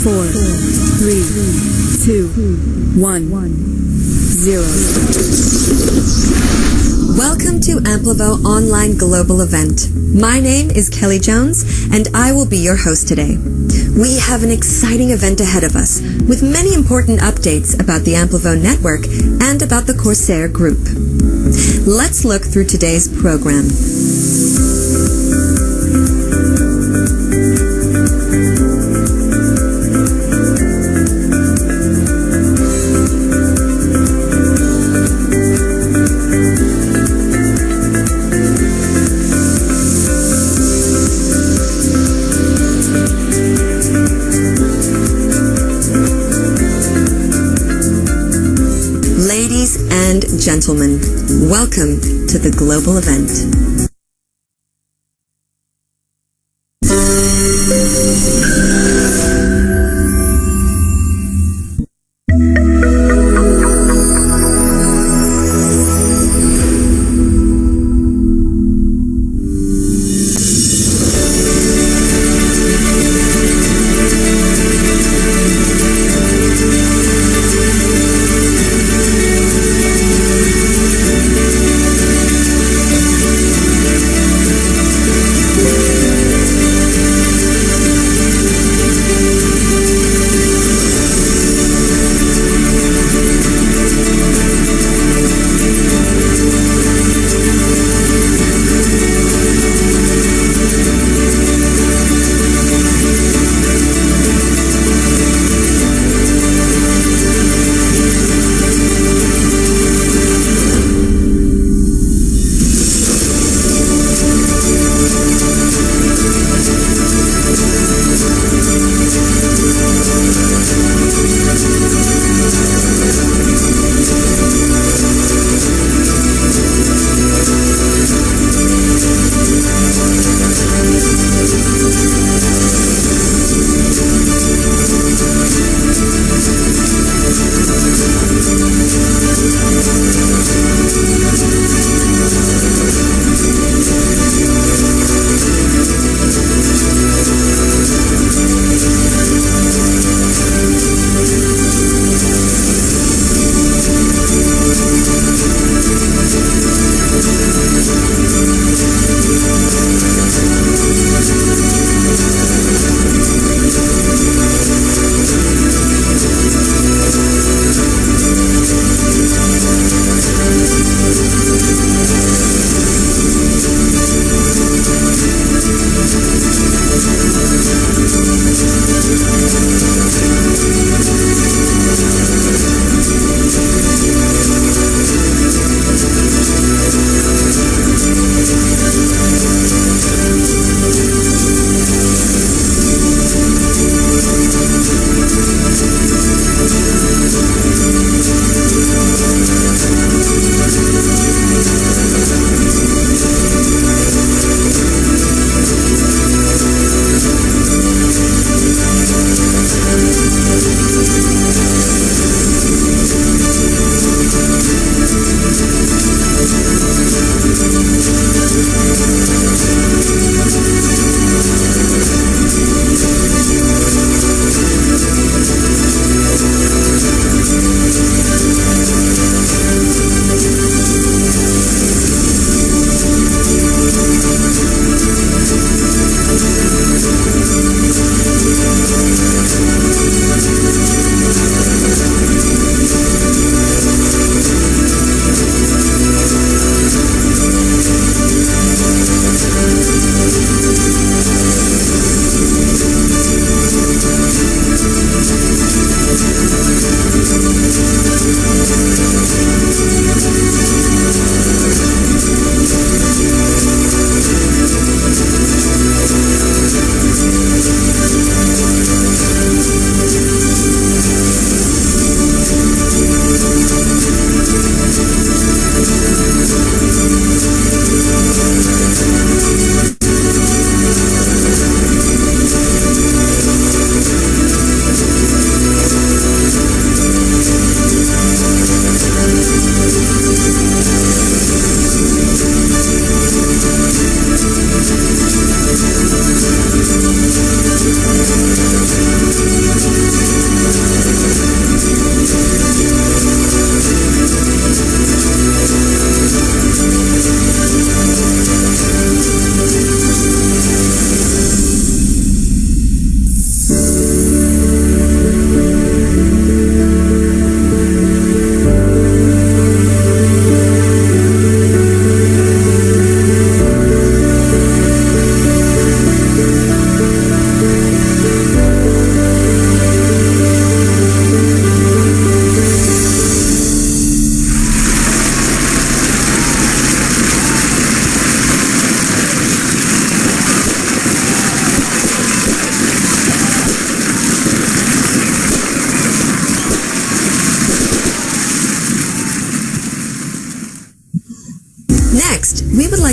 4, 3, 2, 1, 0. Welcome to Amplivo Online Global Event. My name is Kelly Jones, and I will be your host today. We have an exciting event ahead of us, with many important updates about the Amplivo network and about the CORSAIR Group. Let's look through today's program. Ladies and gentlemen, welcome to the global event.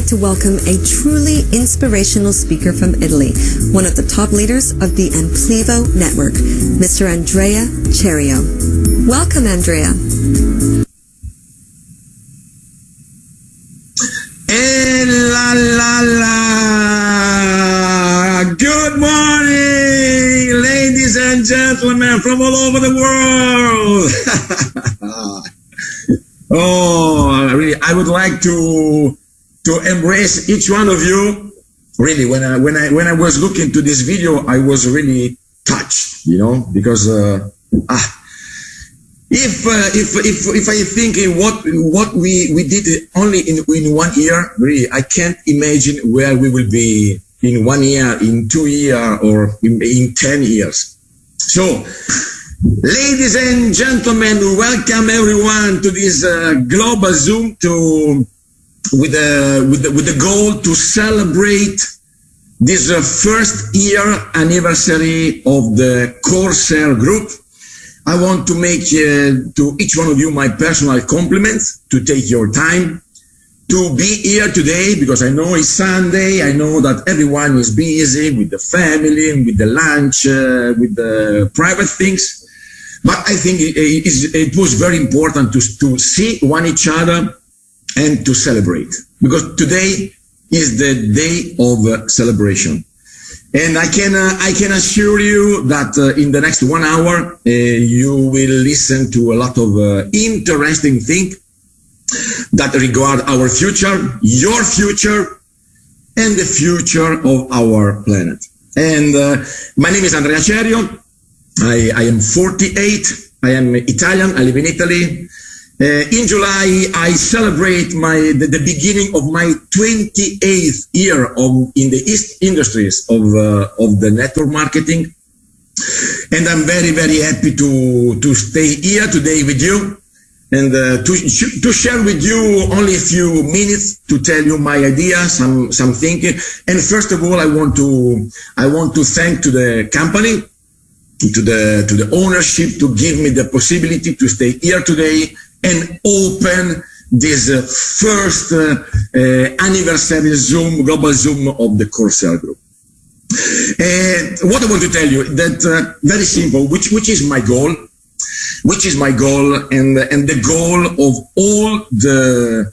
like to welcome a truly inspirational speaker from Italy, one of the top leaders of the Amplivo network, Mr. Andrea Cerio. Welcome, Andrea. La la la! Good morning, ladies and gentlemen from all over the world. Oh, really, I would like to embrace each one of you. Really, when I was looking to this video, I was really touched, you know, because if I think in what we did only in 1 year, really, I can't imagine where we will be in 1 year, in 2 years, or in 10 years. So, ladies and gentlemen, welcome everyone to this global Zoom with the goal to celebrate this first year anniversary of the CORSAIR Group. I want to make to each one of you my personal compliments to take your time to be here today, because I know it's Sunday. I know that everyone is busy with the family and with the lunch, with the private things. But I think it was very important to see each other and to celebrate, because today is the day of celebration. And I can assure you that in the next 1 hour, you will listen to a lot of interesting things that regard our future, your future, and the future of our planet. And my name is Andrea Cerio. I am 48. I am Italian. I live in Italy. In July, I celebrate the beginning of my 28th year in the industries of the network marketing, and I'm very, very happy to stay here today with you and to share with you only a few minutes to tell you my ideas, some thinking. And first of all, I want to thank to the company, to the ownership, to give me the possibility to stay here today and open this first anniversary Zoom, global Zoom of the CORSAIR Group. What I want to tell you, that very simple, which is my goal, and the goal of all the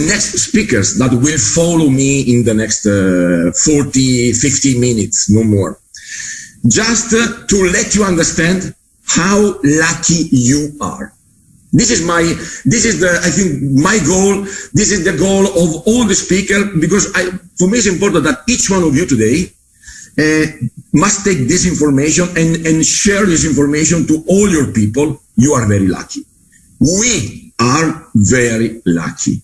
next speakers that will follow me in the next 40, 50 minutes, no more. Just to let you understand how lucky you are. This is I think my goal. This is the goal of all the speakers, because for me it's important that each one of you today must take this information and share this information to all your people. You are very lucky. We are very lucky,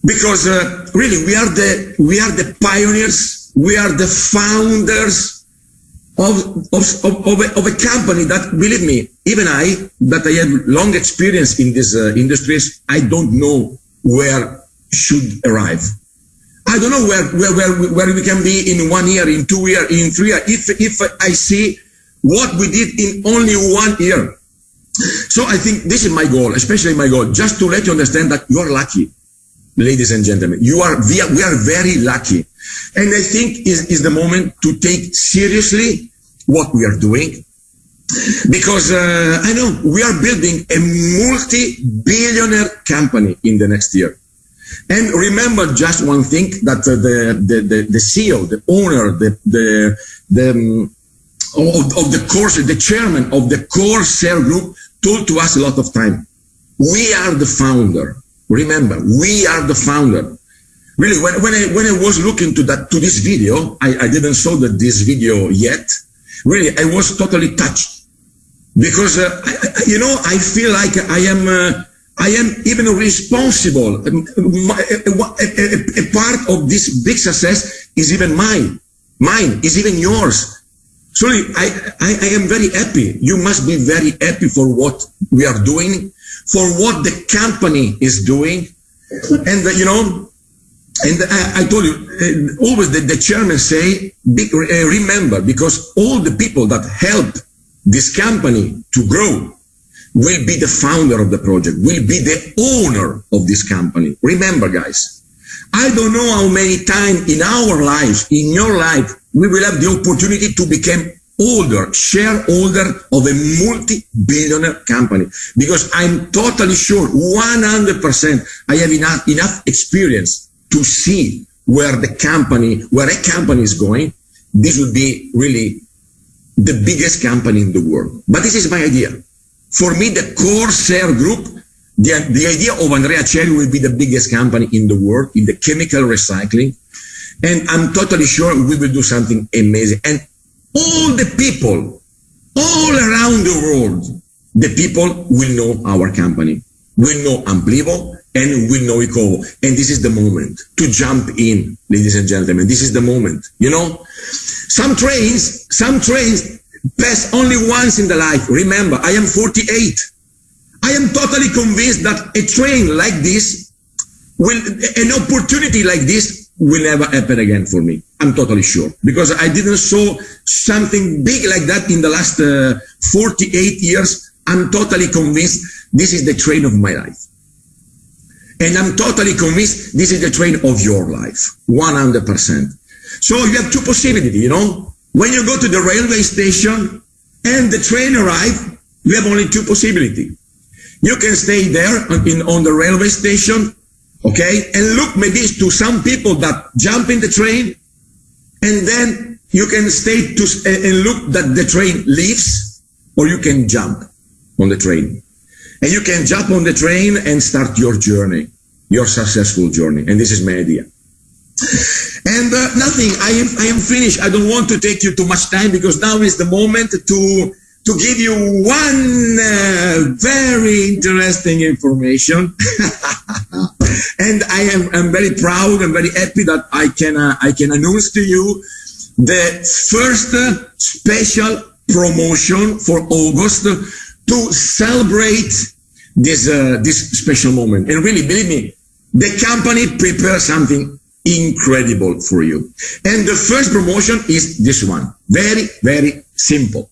because really we are the pioneers. We are the founders of a company that, believe me, even I have long experience in these industries, I don't know where should arrive. I don't know where we can be in 1 year, in 2 years, in 3 years, if I see what we did in only 1 year. So I think this is my goal, especially my goal, just to let you understand that you are lucky, ladies and gentlemen. We are very lucky. And I think is the moment to take seriously what we are doing, because I know we are building a multi-billionaire company in the next year. And remember just one thing, that the CEO, the owner, of the CORSAIR, the chairman of the CORSAIR Group, told to us a lot of time. We are the founder. Remember, we are the founder. Really, when I was looking to this video, I didn't saw this video yet. Really, I was totally touched, because I feel like I am even responsible. A part of this big success is even mine is even yours. So I am very happy. You must be very happy for what we are doing, for what the company is doing, and And I told you, always the chairman say, remember, because all the people that help this company to grow will be the founder of the project, will be the owner of this company. Remember, guys. I don't know how many times in our life, in your life, we will have the opportunity to become shareholder of a multi-billionaire company. Because I'm totally sure, 100%, I have enough experience to see where a company is going. This will be really the biggest company in the world. But this is my idea. For me, the CORSAIR Group, the idea of Andrea Cherry will be the biggest company in the world in the chemical recycling. And I'm totally sure we will do something amazing. And all the people, all around the world, the people will know our company, will know Amplivo, and will know Ecovo. And this is the moment to jump in, ladies and gentlemen. This is the moment, you know. Some trains pass only once in the life. Remember, I am 48. I am totally convinced that a train like this an opportunity like this will never happen again for me. I'm totally sure. Because I didn't saw something big like that in the last 48 years. I'm totally convinced this is the train of my life. And I'm totally convinced this is the train of your life. 100%. So you have two possibilities, you know. When you go to the railway station and the train arrives, you have only two possibilities. You can stay there on the railway station, okay, and look maybe to some people that jump in the train, and then you can stay and look that the train leaves, or you can jump on the train. And you can jump on the train and start your journey, your successful journey. And this is my idea. And nothing, I am finished. I don't want to take you too much time because now is the moment to give you one very interesting information. And I'm very proud and very happy that I can announce to you the first special promotion for August to celebrate this special moment. And really, believe me, the company prepared something incredible for you. And the first promotion is this one. Very, very simple.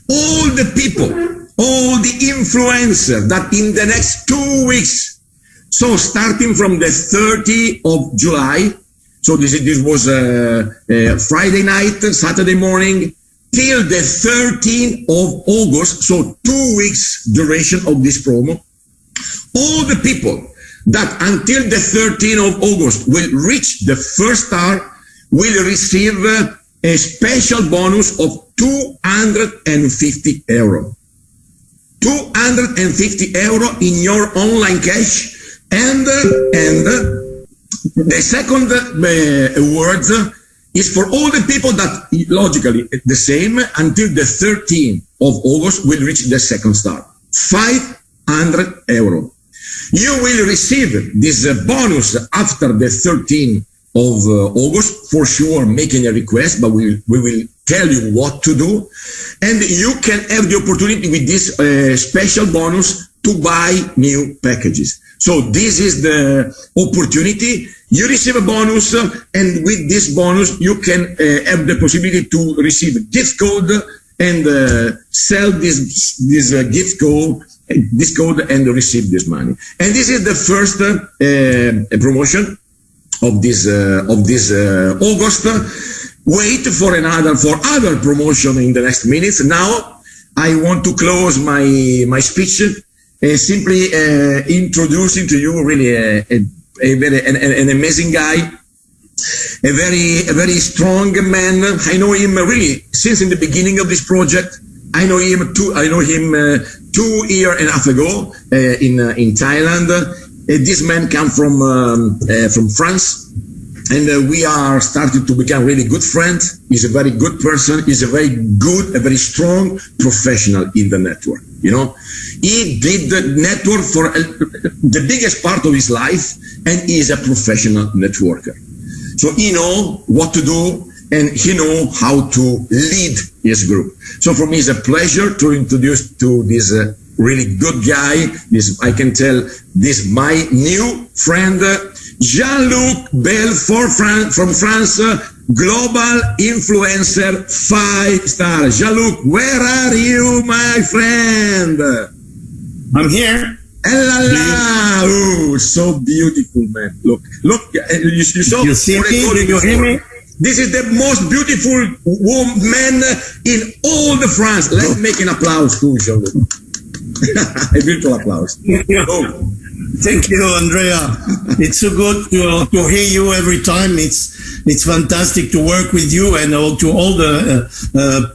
All the people, all the influencers that in the next 2 weeks, so starting from the 30th of July, so this was Friday night, Saturday morning, till the 13th of August, so 2 weeks duration of this promo, all the people that until the 13th of August will reach the first star will receive a special bonus of 250 euro. 250 euro in your online cash. And the second award is for all the people that, logically, the same, until the 13th of August will reach the second star. 500 euro. You will receive this bonus after the 13th of August, for sure, making a request, but we will tell you what to do. And you can have the opportunity with this special bonus to buy new packages. So this is the opportunity. You receive a bonus, and with this bonus, you can have the possibility to receive a gift code and sell this gift code and receive this money. And this is the first promotion of this August. Wait for other promotion in the next minutes. Now I want to close my speech simply introducing to you really an amazing guy, a very strong man. I know him really since in the beginning of this project. I know him 2 years and a half ago in Thailand. This man come from France, and we are starting to become really good friends. He's a very good person. He's a very strong professional in the network. You know, he did the network for the biggest part of his life, and he is a professional networker. So he knows what to do, and he knows how to lead his group. So for me, it's a pleasure to introduce to this really good guy. I can tell this my new friend, Jean-Luc Bell from France, global influencer 5-star. Jean-Luc, where are you, my friend? I'm here. La la! Oh, so beautiful, man. Look, you saw. You see me? Do you hear me? This is the most beautiful woman in all the France. Let's make an applause to Jean-Luc. A virtual applause. Oh. Thank you, Andrea. It's so good to hear you every time. It's fantastic to work with you and to all the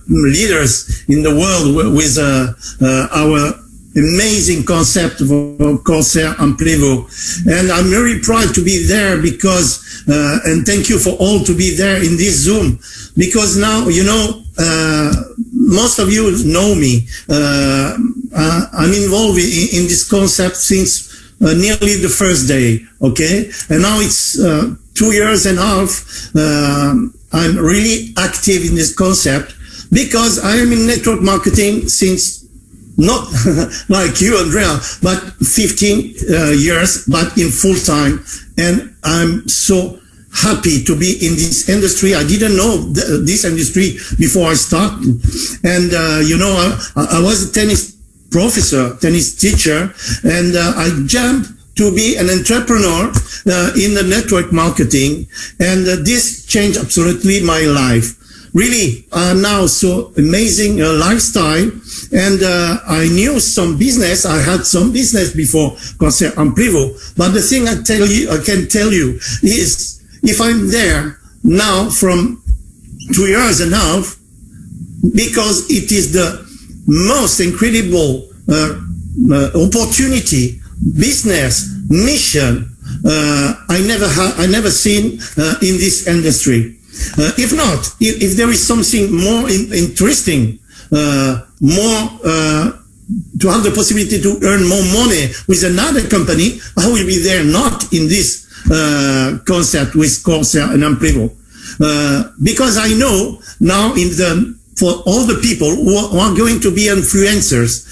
leaders in the world with our amazing concept of CORSAIR and Prévost. And I'm very proud to be there because, and thank you for all to be there in this Zoom, because now, you know, most of you know me. I'm involved in this concept since nearly the first day, okay? And now it's 2 years and a half. I'm really active in this concept because I am in network marketing since, not like you, Andrea, but 15 years, but in full time. And I'm so happy to be in this industry. I didn't know this industry before I started. And, you know, I was a tennis professor, tennis teacher, and I jumped to be an entrepreneur in the network marketing. And this changed absolutely my life. Really, now so amazing lifestyle. And I knew some business. I had some business before CORSAIR and Prévost. But the thing I can tell you is, if I'm there now from 2 years and a half, because it is the most incredible opportunity, business, mission I never seen in this industry. If not, if there is something more interesting, more to have the possibility to earn more money with another company, I will be there, not in this concept with CORSAIR and Prévost. Because I know now for all the people who are going to be influencers,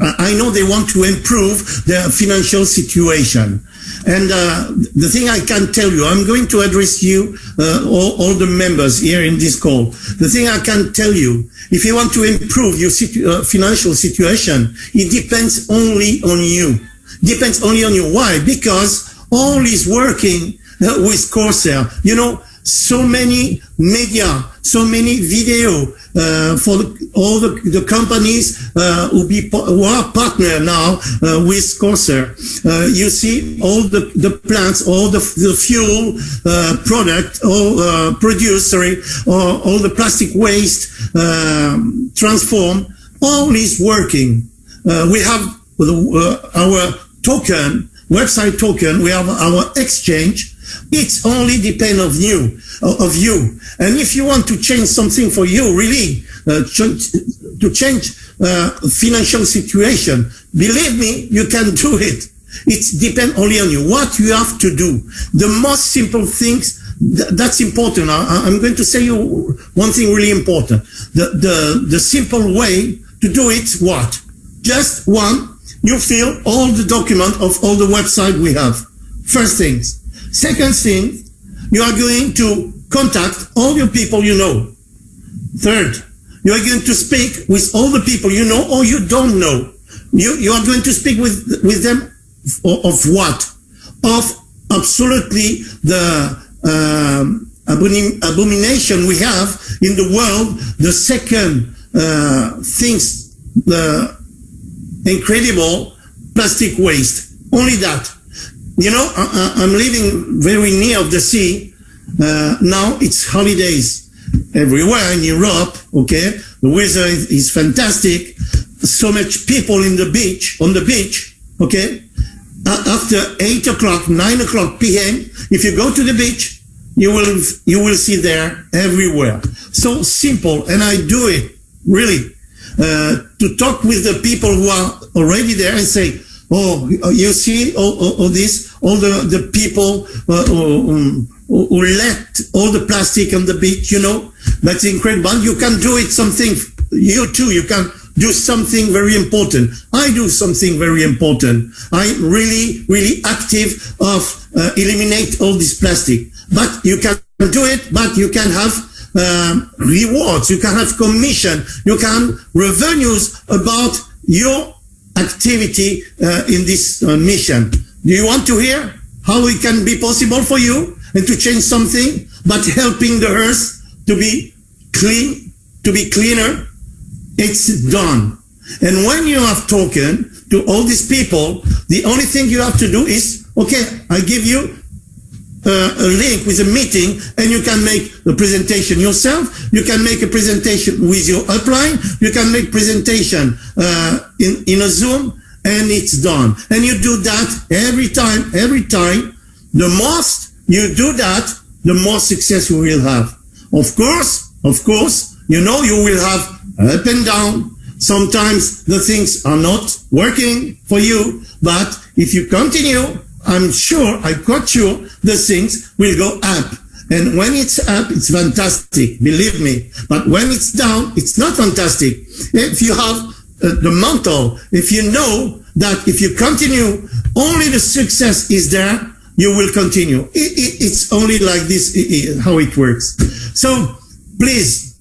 I know they want to improve their financial situation. And the thing I can tell you, I'm going to address you, all the members here in this call. The thing I can tell you, if you want to improve your financial situation, it depends only on you. Depends only on you. Why? Because all is working with CORSAIR. You know, so many media, so many video for all the companies who are partner now with CORSAIR. You see all the plants, all the fuel product, all produce, all the plastic waste transform. All is working. We have our token, website token. We have our exchange. It's only depend of you. And if you want to change something for you, really, to change financial situation, believe me, you can do it. It depends only on you. What you have to do, the most simple things, that's important. I'm going to say you one thing really important. The simple way to do it, what? Just one, you fill all the document of all the website we have. First things. Second thing, you are going to contact all your people you know. Third, you are going to speak with all the people you know or you don't know. You are going to speak with them of what? Of absolutely the abomination we have in the world, the second things, the incredible plastic waste. Only that. You know, I'm living very near of the sea. Now it's holidays everywhere in Europe. Okay, the weather is fantastic. So much people on the beach. Okay, after 8 o'clock, 9 o'clock p.m., if you go to the beach, you will see there everywhere. So simple, and I do it really to talk with the people who are already there and say, oh, you see all this, all the people who left all the plastic on the beach, you know, that's incredible. You can do it something, you too, you can do something very important. I do something very important. I'm really, really active of eliminate all this plastic. But you can do it, but you can have rewards, you can have commission, you can revenues about your activity in this mission. Do you want to hear how it can be possible for you and to change something, but helping the earth to be clean, to be cleaner? It's done. And when you have spoken to all these people, the only thing you have to do is, okay, I give you a link with a meeting, and you can make the presentation yourself. You can make a presentation with your upline. You can make presentation in a Zoom, and it's done. And you do that every time. The most you do that, the more success you will have. Of course, you know you will have up and down. Sometimes the things are not working for you, but if you continue, I'm quite sure the things will go up. And when it's up, it's fantastic, believe me. But when it's down, it's not fantastic. If you have the mantle, if you know that if you continue, only the success is there, you will continue. It's only like this, how it works. So please,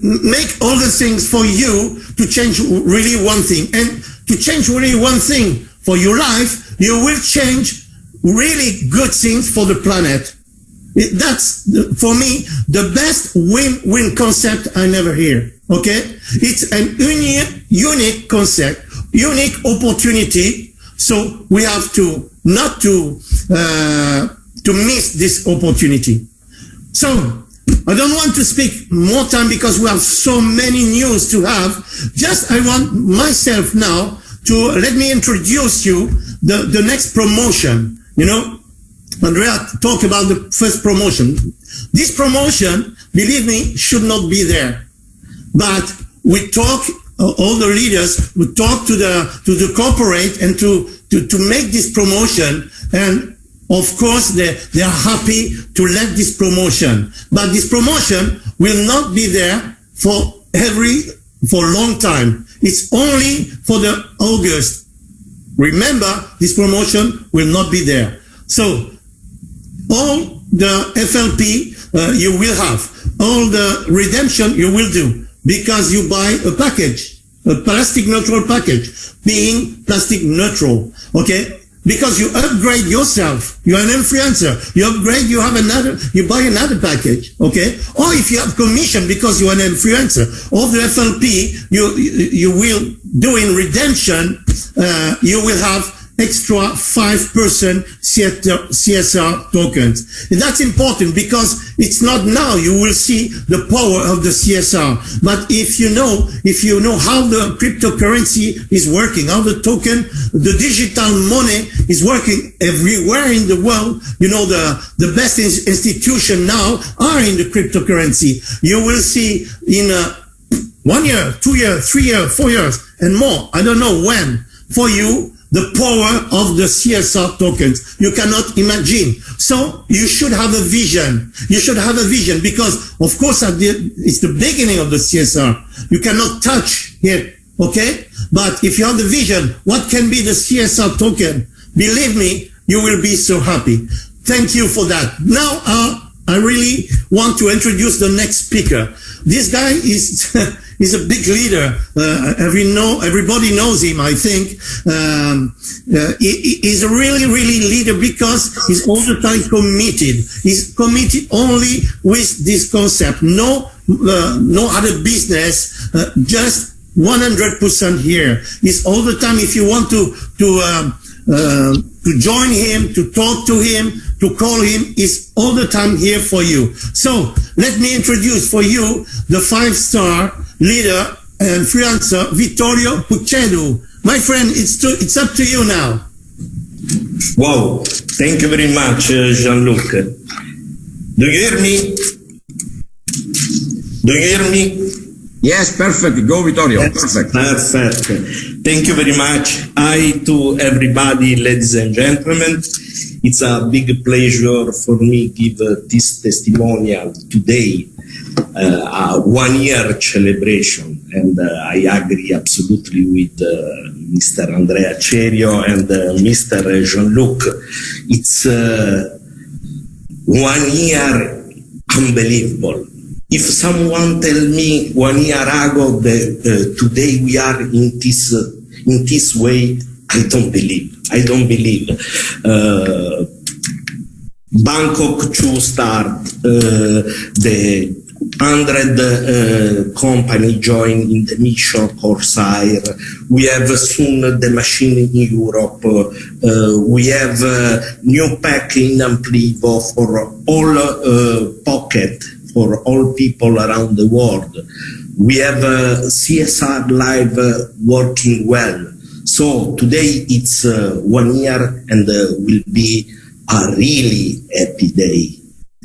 make all the things for you to change really one thing. And to change really one thing for your life, you will change really good things for the planet. That's, for me, the best win-win concept I never hear. Okay? It's an unique concept, unique opportunity. So we have to not to miss this opportunity. So I don't want to speak more time because we have so many news to have. Just I want myself now to let me introduce you the next promotion. You know, Andrea talked about the first promotion. This promotion, believe me, should not be there. But we talk, all the leaders, we talk to the corporate and to make this promotion, and of course they are happy to let this promotion. But this promotion will not be there for a long time. It's only for the August. Remember, this promotion will not be there. So all the FLP you will have, all the redemption you will do, because you buy a package, a plastic neutral package, being plastic neutral, okay? Because you upgrade yourself, you're an influencer, you upgrade, you buy another package, okay? Or if you have commission because you're an influencer, all the FLP you will do in redemption, you will have extra 5% CSR tokens. And that's important because it's not now you will see the power of the CSR. But if you know how the cryptocurrency is working, how the token, the digital money is working everywhere in the world, you know, the best institution now are in the cryptocurrency. You will see in 1 year, 2 years, 3 years, 4 years, and more. I don't know when. For you, the power of the CSR tokens. You cannot imagine. So you should have a vision. You should have a vision because, of course, it's the beginning of the CSR. You cannot touch it, okay? But if you have the vision, what can be the CSR token? Believe me, you will be so happy. Thank you for that. Now, I really want to introduce the next speaker. This guy is a big leader. Everybody knows him, I think. He's a really leader because he's all the time committed. He's committed only with this concept. No other business, just 100% here. He's all the time. If you want to join him, to talk to him, to call him, is all the time here for you. So let me introduce for you the 5-star leader and influencer, Vittorio Puccedu. My friend, it's up to you now. Wow, thank you very much, Jean-Luc. Do you hear me? Do you hear me? Yes, perfect. Go, Vittorio. Yes, perfect. Thank you very much. Hi to everybody, ladies and gentlemen. It's a big pleasure for me to give this testimonial today, a 1-year celebration. And I agree absolutely with Mr. Andrea Cerio and Mr. Jean-Luc. It's 1 year unbelievable. if someone tell me 1 year ago that today we are in this way, I don't believe. I don't believe. Bangkok to start, the 100 company join in the mission CORSAIR. We have soon the machine in Europe. We have new pack in Amplivo for all pocket, for all people around the world. We have CSR Live working well. So today it's 1 year and will be a really happy day.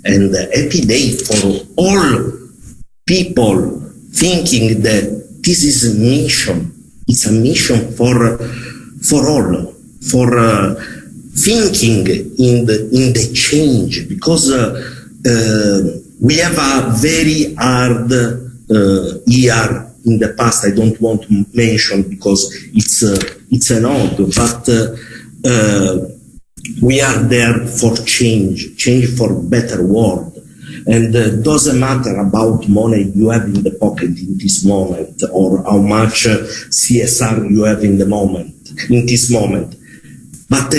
And a happy day for all people thinking that this is a mission. It's a mission for all, for thinking in the change, because we have a very hard year in the past. I don't want to mention because it's an odd, but we are there for change for better world. And doesn't matter about money you have in the pocket in this moment, or how much CSR you have in this moment. But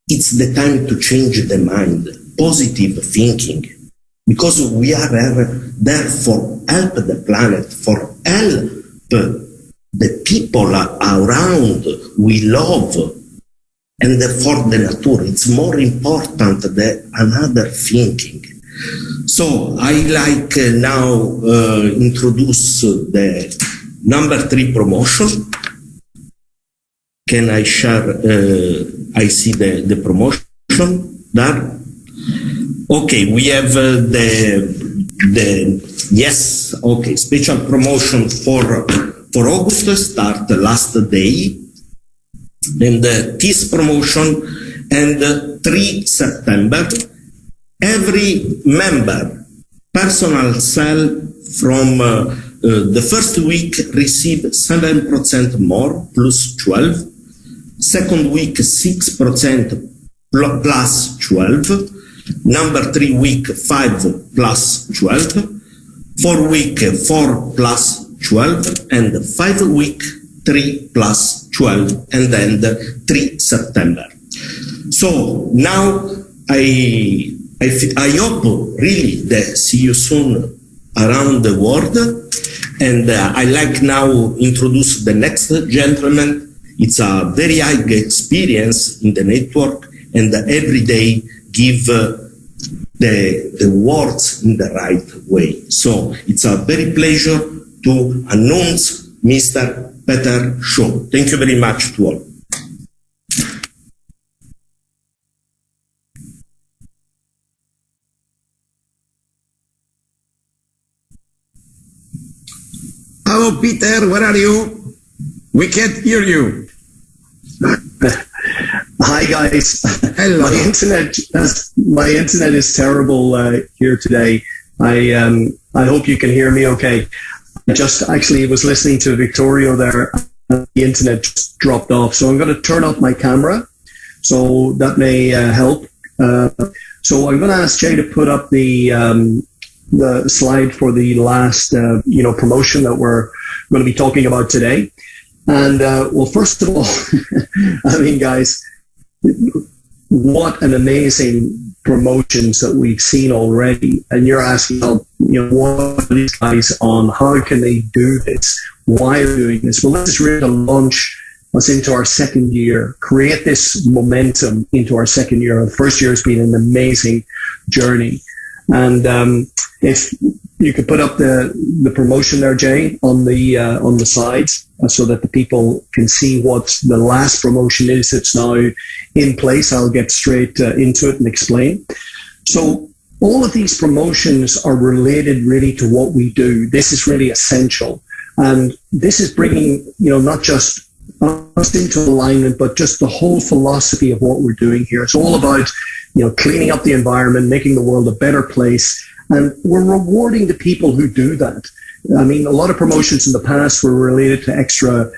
it's the time to change the mind, positive thinking, because we are there for help the planet, for help the people around we love, and for the nature. It's more important than another thinking. So I like now introduce the number 3 promotion. Can I share? I see the promotion there. Okay, we have yes. Okay, special promotion for August start last day, and this promotion and 3 September. Every member personal sale from the first week receive 7% more plus 12, second week 6% plus 12, number 3 week 5 plus 12, 4 week 4 plus 12, and 5 week 3 plus 12, and then the 3 September. So now I hope really that see you soon around the world, and I like now introduce the next gentleman. It's a very high experience in the network, and every day give the words in the right way. So it's a very pleasure to announce Mr. Peter Shaw. Thank you very much to all. Hello, Peter. Where are you? We can't hear you. Hi, guys. Hello. My internet is terrible here today. I hope you can hear me okay. I just actually was listening to Vittorio there. The internet just dropped off. So I'm going to turn off my camera. So that may help. So I'm going to ask Jay to put up the slide for the last, promotion that we're going to be talking about today. And, well, first of all, I mean, guys, what an amazing promotions that we've seen already. And you're asking, what are these guys on? How can they do this? Why are they doing this? Well, let's really launch us into our second year, create this momentum into our second year. The first year has been an amazing journey. And if you could put up the promotion there, Jay, on the sides, so that the people can see what the last promotion is that's now in place. I'll get straight into it and explain. So all of these promotions are related really to what we do. This is really essential. And this is bringing, not just us into alignment, but just the whole philosophy of what we're doing here. It's all about, cleaning up the environment, making the world a better place. And we're rewarding the people who do that. I mean, a lot of promotions in the past were related to extra,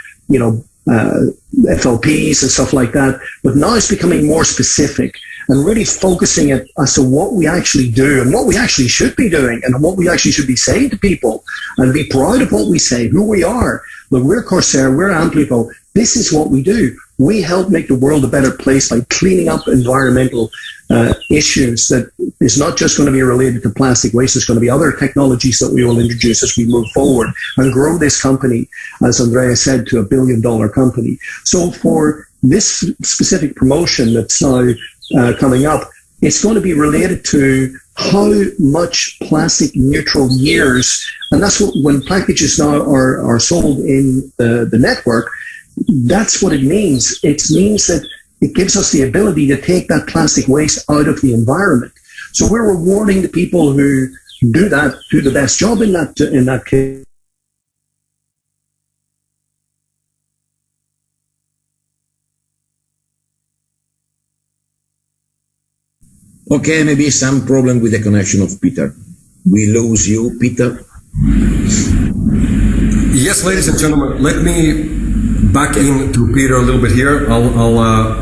FLPs and stuff like that. But now it's becoming more specific. and really focusing it as to what we actually do and what we actually should be doing and what we actually should be saying to people, and be proud of what we say, who we are. Look, we're Corsair, we're Amplico. This is what we do. We help make the world a better place by cleaning up environmental issues that is not just going to be related to plastic waste. There's going to be other technologies that we will introduce as we move forward and grow this company, as Andrea said, to $1 billion company. So for this specific promotion that's now coming up, it's going to be related to how much plastic neutral years, and that's what, when packages now are sold in the network, that's what it means. It means that it gives us the ability to take that plastic waste out of the environment. So we're rewarding the people who do that, do the best job in that case. Okay, maybe some problem with the connection of Peter. We lose you, Peter. Yes, ladies and gentlemen, let me back into Peter a little bit here. I'll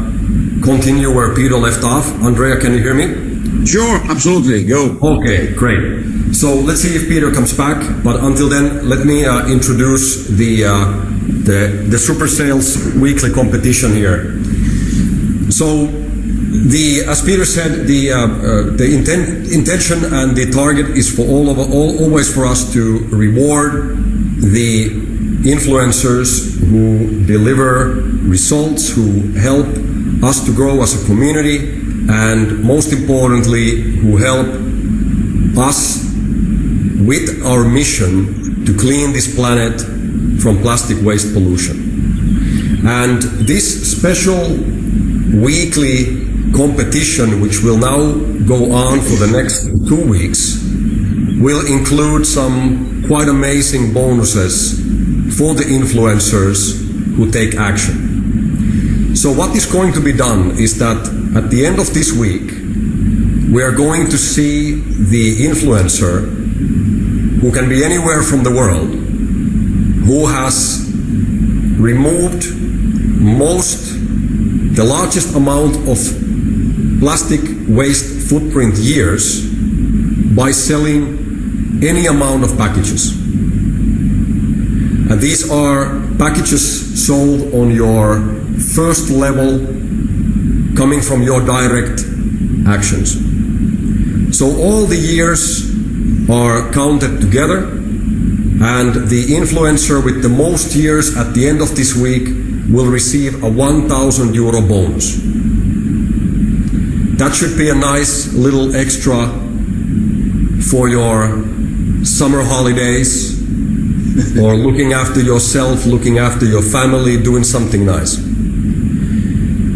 continue where Peter left off. Andrea, can you hear me? Sure, absolutely, go. Okay, great. So let's see if Peter comes back. But until then, let me introduce the Super Sales Weekly competition here. So, as Peter said, the intention and the target is for always for us to reward the influencers who deliver results, who help us to grow as a community, and most importantly, who help us with our mission to clean this planet from plastic waste pollution. And this special weekly competition, which will now go on for the next 2 weeks, will include some quite amazing bonuses for the influencers who take action. So what is going to be done is that at the end of this week, we are going to see the influencer, who can be anywhere from the world, who has removed the largest amount of plastic waste footprint years by selling any amount of packages. And these are packages sold on your first level, coming from your direct actions. So all the years are counted together, and the influencer with the most years at the end of this week will receive a 1,000 euro bonus. That should be a nice little extra for your summer holidays, or looking after yourself, looking after your family, doing something nice.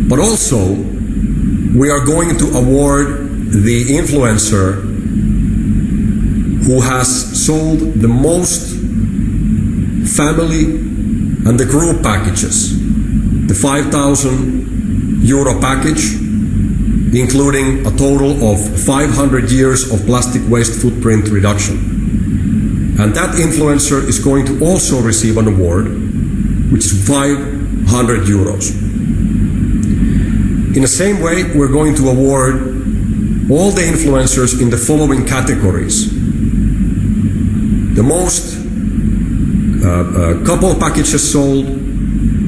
But also, we are going to award the influencer who has sold the most family and the group packages, the 5,000 euro package, including a total of 500 years of plastic waste footprint reduction. And that influencer is going to also receive an award, which is 500 euros. In the same way, we're going to award all the influencers in the following categories: the most couple packages sold,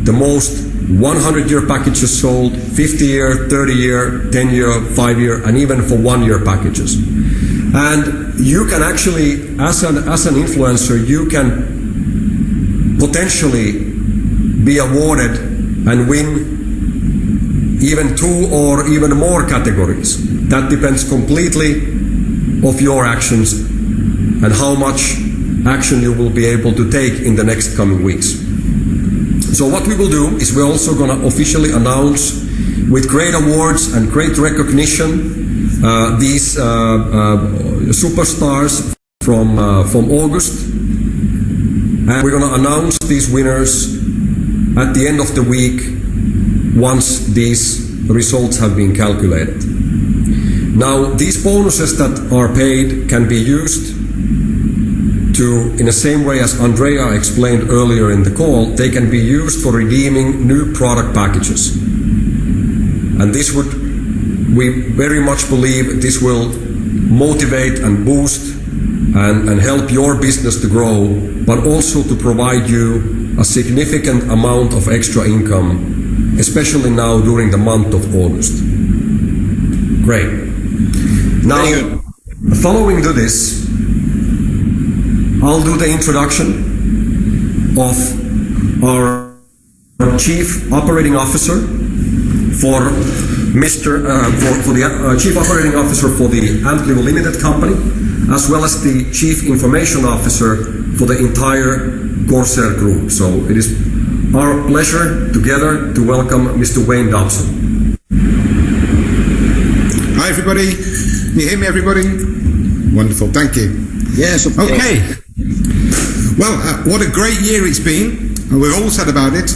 the most 100-year packages sold, 50-year, 30-year, 10-year, 5-year, and even for 1-year packages. And you can actually, as an influencer, you can potentially be awarded and win even 2 or even more categories. That depends completely of your actions and how much action you will be able to take in the next coming weeks. So what we will do is we're also going to officially announce, with great awards and great recognition, these superstars from August, and we're going to announce these winners at the end of the week once these results have been calculated. Now, these bonuses that are paid can be used to, in the same way as Andrea explained earlier in the call, they can be used for redeeming new product packages. And this would we very much believe this will motivate and boost and help your business to grow, but also to provide you a significant amount of extra income, especially now during the month of August. Great. Now, following to this, I'll do the introduction of our Chief Operating Officer for the Chief Operating Officer for the Amplivo Limited Company, as well as the Chief Information Officer for the entire CORSAIR Group. So it is our pleasure together to welcome Mr. Wayne Dobson. Hi everybody, can you hear me everybody? Wonderful, thank you. Yes, of course. Okay, well what a great year it's been. We've all said about it.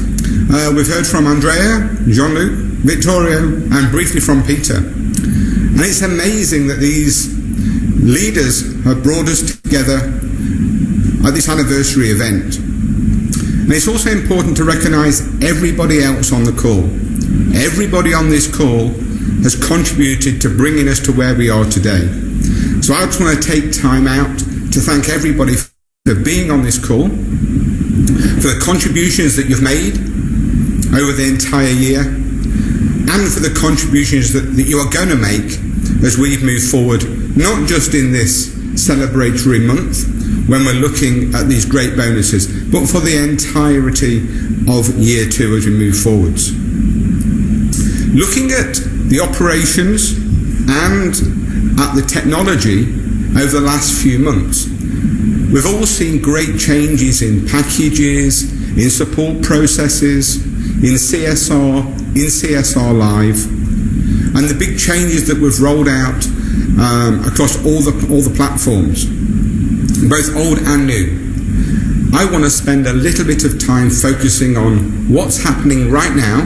We've heard from Andrea, Jean-Luc, Vittorio, and briefly from Peter. And it's amazing that these leaders have brought us together at this anniversary event. And it's also important to recognise everybody else on the call. Everybody on this call has contributed to bringing us to where we are today. So I just want to take time out to thank everybody for being on this call, for the contributions that you've made over the entire year, and for the contributions that you are going to make as we move forward, not just in this celebratory month when we're looking at these great bonuses, but for the entirety of year 2 as we move forwards. Looking at the operations and at the technology over the last few months, we've all seen great changes in packages, in support processes, in CSR, in CSR Live, and the big changes that we've rolled out across all the platforms, both old and new. I want to spend a little bit of time focusing on what's happening right now,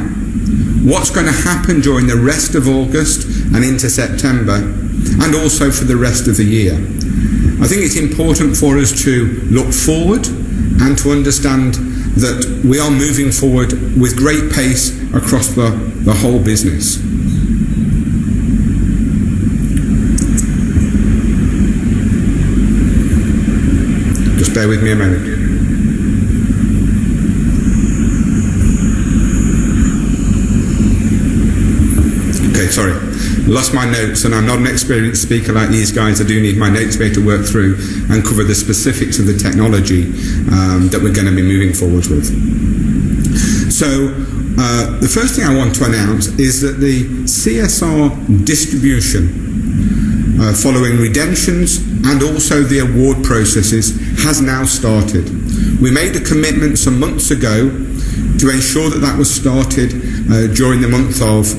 what's going to happen during the rest of August and into September, and also for the rest of the year. I think it's important for us to look forward and to understand that we are moving forward with great pace across the whole business. Just bear with me a moment. Okay, sorry. Lost my notes, and I'm not an experienced speaker like these guys. I do need my notes to be able to work through and cover the specifics of the technology that we're going to be moving forward with. So the first thing I want to announce is that the CSR distribution following redemptions and also the award processes has now started. We made a commitment some months ago to ensure that that was started during the month of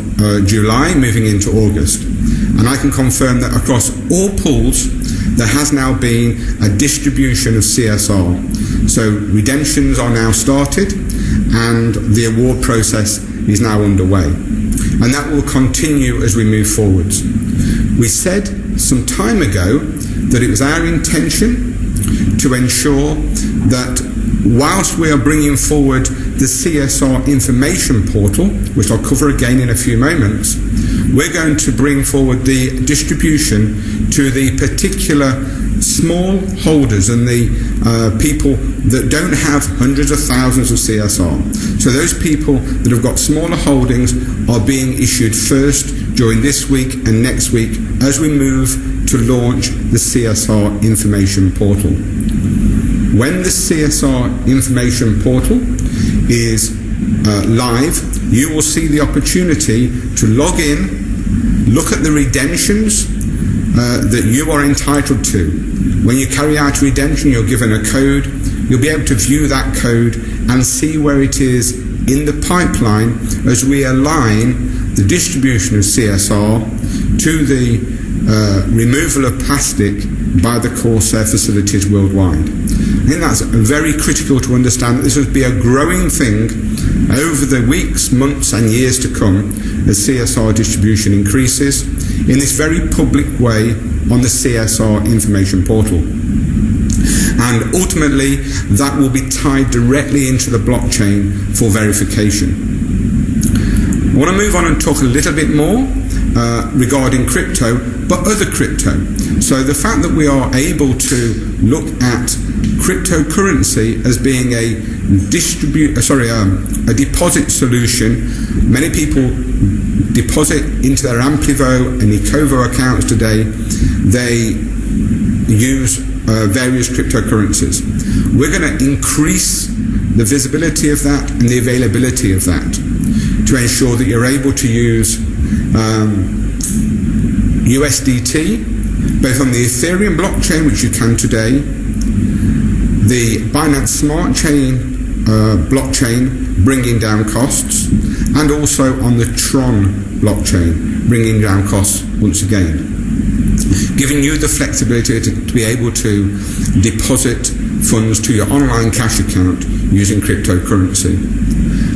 July, moving into August. And I can confirm that across all pools, there has now been a distribution of CSR. So redemptions are now started, and the award process is now underway. And that will continue as we move forwards. We said some time ago that it was our intention to ensure that whilst we are bringing forward the CSR information portal, which I'll cover again in a few moments, we're going to bring forward the distribution to the particular small holders and the people that don't have hundreds of thousands of CSR. So those people that have got smaller holdings are being issued first during this week and next week as we move to launch the CSR information portal. When the CSR information portal is live, you will see the opportunity to log in, look at the redemptions that you are entitled to. When you carry out a redemption, you're given a code. You'll be able to view that code and see where it is in the pipeline as we align the distribution of CSR to the removal of plastic by the CORSAIR facilities worldwide. I think that's very critical to understand that this will be a growing thing over the weeks, months and years to come as CSR distribution increases in this very public way on the CSR information portal. And ultimately that will be tied directly into the blockchain for verification. I want to move on and talk a little bit more regarding crypto, but other crypto. So the fact that we are able to look at cryptocurrency as being a deposit solution. Many people deposit into their Amplivo and Ecovo accounts today. They use various cryptocurrencies. We're going to increase the visibility of that and the availability of that to ensure that you're able to use USDT, both on the Ethereum blockchain, which you can today, the Binance Smart Chain blockchain, bringing down costs, and also on the Tron blockchain, bringing down costs once again, giving you the flexibility to be able to deposit funds to your online cash account using cryptocurrency.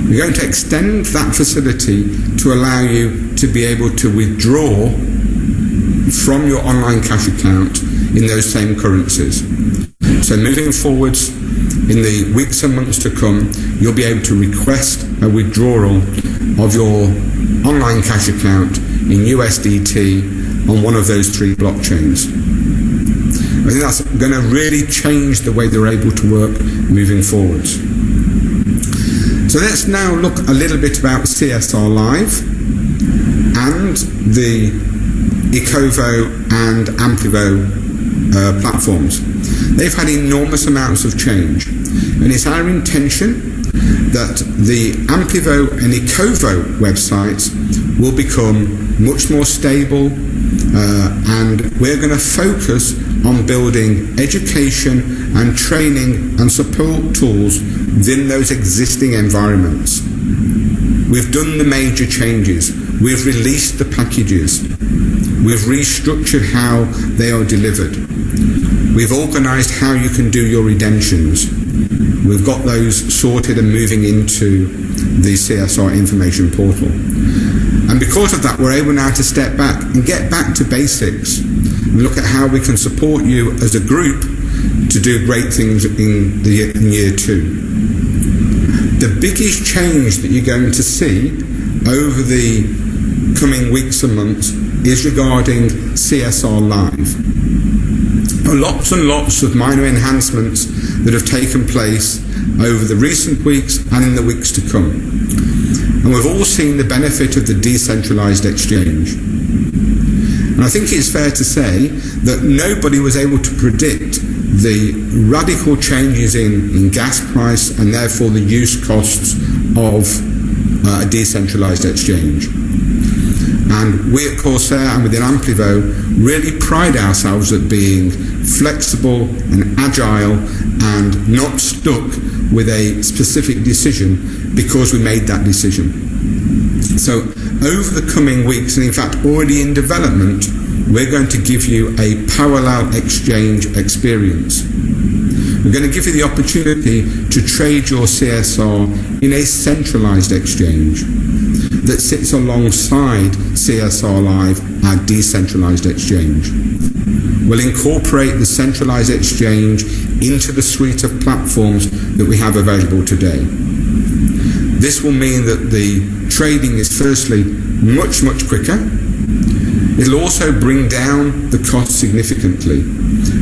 We're going to extend that facility to allow you to be able to withdraw from your online cash account in those same currencies. So moving forwards, in the weeks and months to come, you'll be able to request a withdrawal of your online cash account in USDT on one of those three blockchains. I think that's going to really change the way they're able to work moving forwards. So let's now look a little bit about CSR Live and the Ecovo and Amplivo platforms. They've had enormous amounts of change, and it's our intention that the Amplivo and Ecovo websites will become much more stable, and we're going to focus on building education and training and support tools within those existing environments. We've done the major changes. We've released the packages. We've restructured how they are delivered. We've organised how you can do your redemptions. We've got those sorted and moving into the CSR information portal. And because of that, we're able now to step back and get back to basics and look at how we can support you as a group to do great things in year two. The biggest change that you're going to see over the coming weeks and months is regarding CSR Live. Lots and lots of minor enhancements that have taken place over the recent weeks and in the weeks to come. And we've all seen the benefit of the decentralized exchange. And I think it's fair to say that nobody was able to predict the radical changes in gas price and therefore the use costs of a decentralized exchange. And we at Corsair and within Amplivo really pride ourselves at being flexible and agile and not stuck with a specific decision because we made that decision. So over the coming weeks, and in fact already in development, we're going to give you a parallel exchange experience. We're going to give you the opportunity to trade your CSR in a centralized exchange that sits alongside CSR Live, our decentralized exchange. We'll incorporate the centralized exchange into the suite of platforms that we have available today. This will mean that the trading is firstly much, much quicker. It'll also bring down the cost significantly.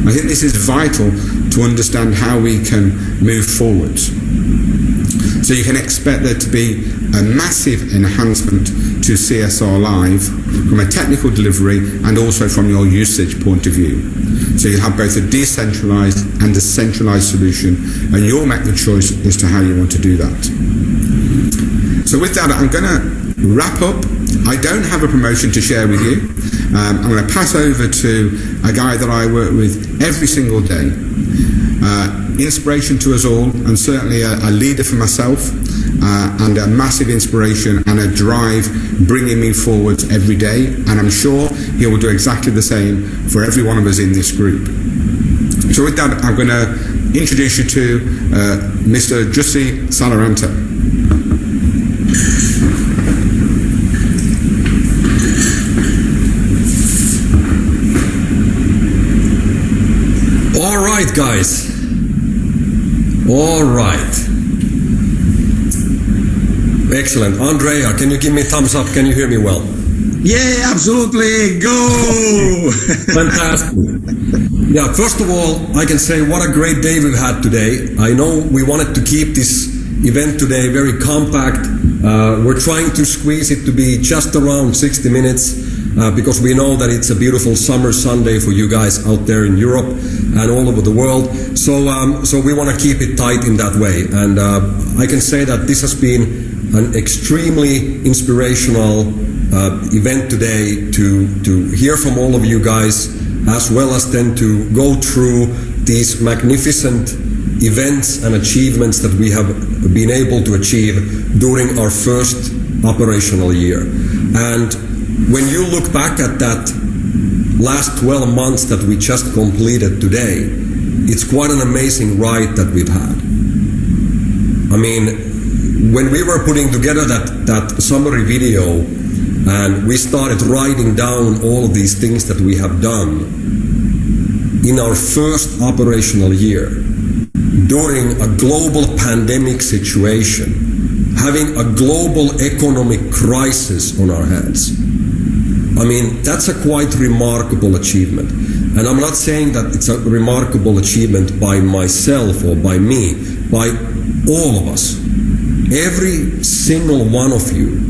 I think this is vital to understand how we can move forwards. So you can expect there to be a massive enhancement to CSR Live from a technical delivery and also from your usage point of view. So you have both a decentralized and a centralized solution, and you'll make the choice as to how you want to do that. So with that, I'm going to wrap up. I don't have a promotion to share with you. I'm going to pass over to a guy that I work with every single day. Inspiration to us all, and certainly a leader for myself, and a massive inspiration and a drive bringing me forward every day, and I'm sure he will do exactly the same for every one of us in this group. So with that, I'm going to introduce you to Mr. Jussi Salaranta. All right, guys. All right. Excellent. Andrea, can you give me a thumbs up? Can you hear me well? Yeah, absolutely. Go! Fantastic. Yeah, first of all, I can say what a great day we've had today. I know we wanted to keep this event today very compact. We're trying to squeeze it to be just around 60 minutes because we know that it's a beautiful summer Sunday for you guys out there in Europe and all over the world. So we want to keep it tight in that way. And I can say that this has been an extremely inspirational event today to hear from all of you guys, as well as then to go through these magnificent events and achievements that we have been able to achieve during our first operational year. And when you look back at that last 12 months that we just completed today, it's quite an amazing ride that we've had. I mean, when we were putting together that summary video and we started writing down all of these things that we have done in our first operational year, during a global pandemic situation, having a global economic crisis on our hands. I mean, that's a quite remarkable achievement. And I'm not saying that it's a remarkable achievement by myself or by me, by all of us. Every single one of you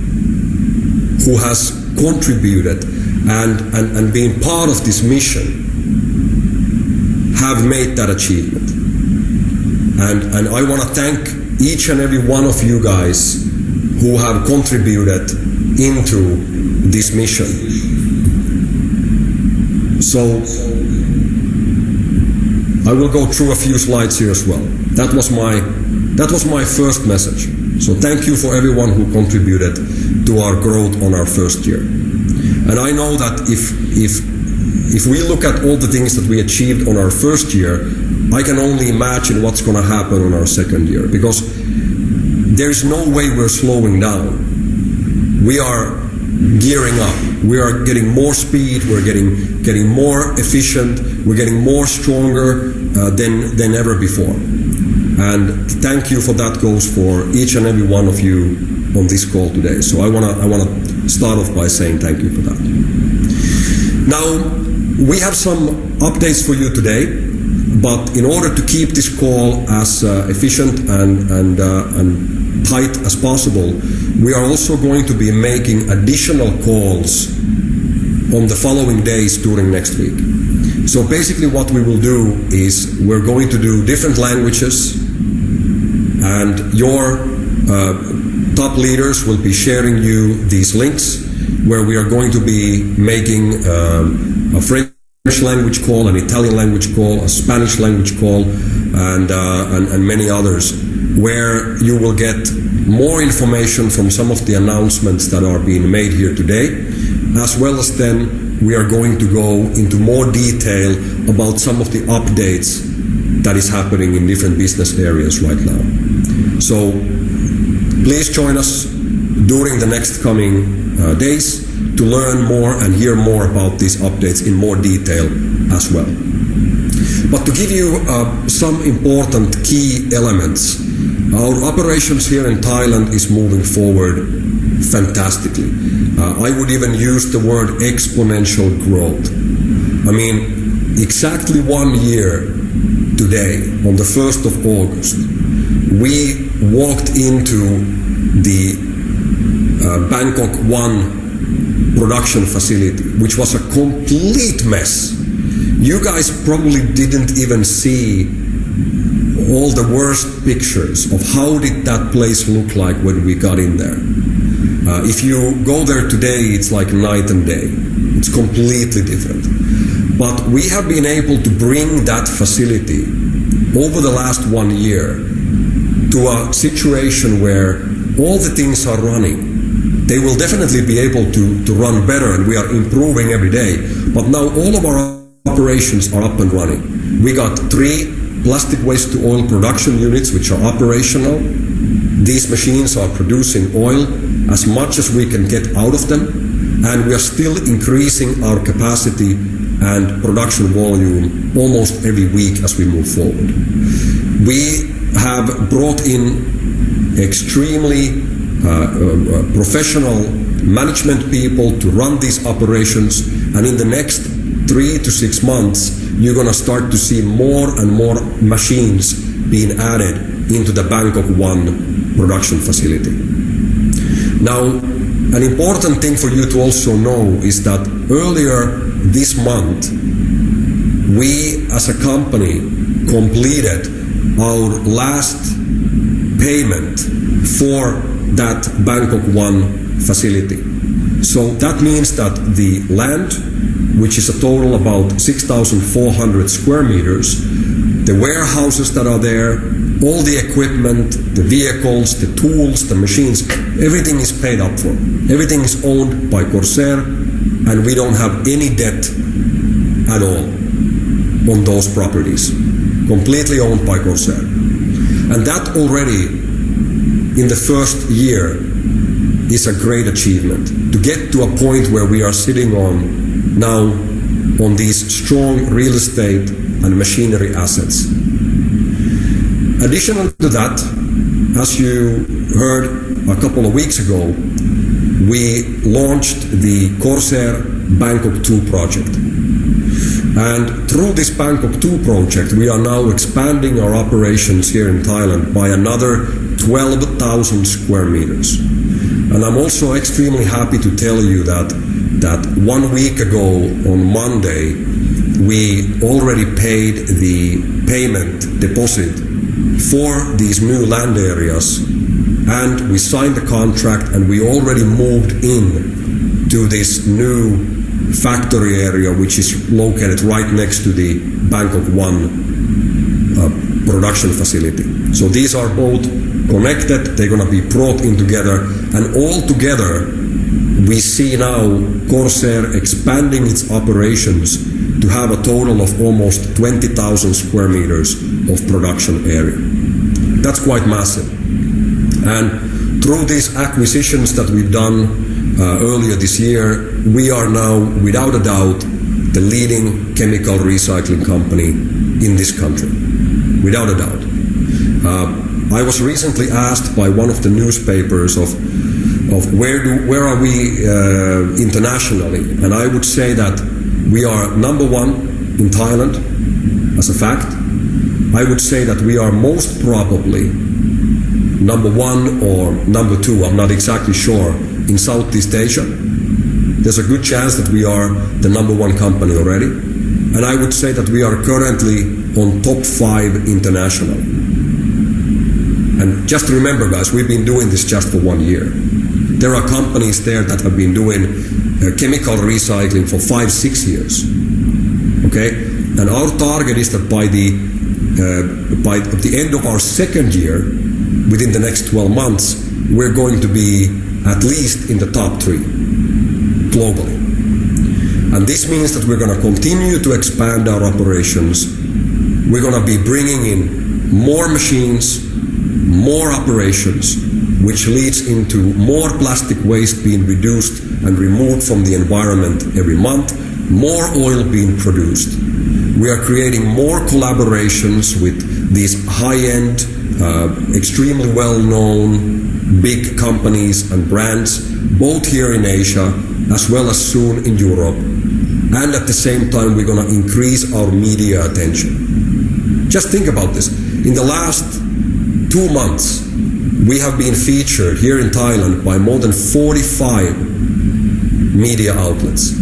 who has contributed and been part of this mission have made that achievement. And I want to thank each and every one of you guys who have contributed into this mission. So I will go through a few slides here as well. That was my first message. So thank you for everyone who contributed to our growth on our first year. And I know that if we look at all the things that we achieved on our first year, I can only imagine what's going to happen on our second year, because there's no way we're slowing down. We are gearing up. We are getting more speed. We're getting more efficient. We're getting more stronger than ever before. And thank you for that goes for each and every one of you on this call today. So I wanna start off by saying thank you for that. Now, we have some updates for you today, but in order to keep this call as efficient and tight as possible, we are also going to be making additional calls on the following days during next week. So basically what we will do is we're going to do different languages, and your top leaders will be sharing you these links where we are going to be making a French language call, an Italian language call, a Spanish language call, and many others, where you will get more information from some of the announcements that are being made here today, as well as then we are going to go into more detail about some of the updates that is happening in different business areas right now. So please join us during the next coming days to learn more and hear more about these updates in more detail as well. But to give you some important key elements, our operations here in Thailand is moving forward fantastically. I would even use the word exponential growth. I mean, exactly 1 year today, on the 1st of August, we walked into the Bangkok 1 production facility, which was a complete mess. You guys probably didn't even see all the worst pictures of how did that place look like when we got in there. If you go there today, it's like night and day. It's completely different. But we have been able to bring that facility over the last 1 year to a situation where all the things are running. They will definitely be able to run better, and we are improving every day. But now all of our operations are up and running. We got 3 plastic waste to oil production units which are operational. These machines are producing oil as much as we can get out of them, and we are still increasing our capacity and production volume almost every week as we move forward. We have brought in extremely professional management people to run these operations, and in the next 3 to 6 months, you're going to start to see more and more machines being added into the Bangkok 1 production facility. Now, an important thing for you to also know is that earlier this month, we as a company completed our last payment for that Bangkok 1 facility. So that means that the land, which is a total about 6,400 square meters, the warehouses that are there, all the equipment, the vehicles, the tools, the machines, everything is paid up for. Everything is owned by Corsair, and we don't have any debt at all on those properties. Completely owned by Corsair. And that already, in the first year, is a great achievement. To get to a point where we are sitting on now on these strong real estate and machinery assets. Additional to that, as you heard a couple of weeks ago, we launched the Corsair Bangkok 2 project. And through this Bangkok 2 project, we are now expanding our operations here in Thailand by another 12,000 square meters. And I'm also extremely happy to tell you that 1 week ago on Monday, we already paid the payment deposit for these new land areas, and we signed the contract, and we already moved in to this new factory area, which is located right next to the Bangkok 1 production facility. So these are both connected, they're going to be brought in together, and all together we see now Corsair expanding its operations to have a total of almost 20,000 square meters of production area. That's quite massive. And through these acquisitions that we've done earlier this year, we are now, without a doubt, the leading chemical recycling company in this country. Without a doubt. I was recently asked by one of the newspapers of where are we internationally, and I would say that we are number one in Thailand as a fact. I would say that we are most probably number one or number two, I'm not exactly sure, in Southeast Asia. There's a good chance that we are the number one company already, and I would say that we are currently on top 5 internationally. And just remember, guys, we've been doing this just for 1 year. There are companies there that have been doing chemical recycling for 5-6 years. Okay, and our target is that by the end of our second year, within the next 12 months, we're going to be at least in the top 3 globally. And this means that we're going to continue to expand our operations. We're going to be bringing in more machines, more operations, which leads into more plastic waste being reduced and removed from the environment every month, more oil being produced. We are creating more collaborations with these high-end, extremely well-known big companies and brands, both here in Asia as well as soon in Europe. And at the same time, we're going to increase our media attention. Just think about this. In the last 2 months, we have been featured here in Thailand by more than 45 media outlets,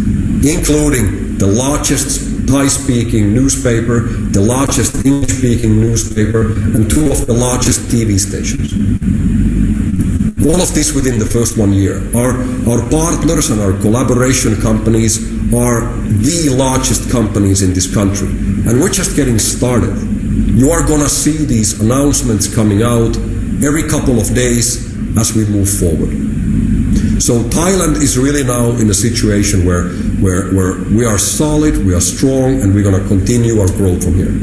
including the largest Thai-speaking newspaper, the largest English-speaking newspaper, and 2 of the largest TV stations. All of this within the first 1 year. Our partners and our collaboration companies are the largest companies in this country, and we're just getting started. You are going to see these announcements coming out every couple of days as we move forward. So Thailand is really now in a situation where we are solid, we are strong, and we're going to continue our growth from here.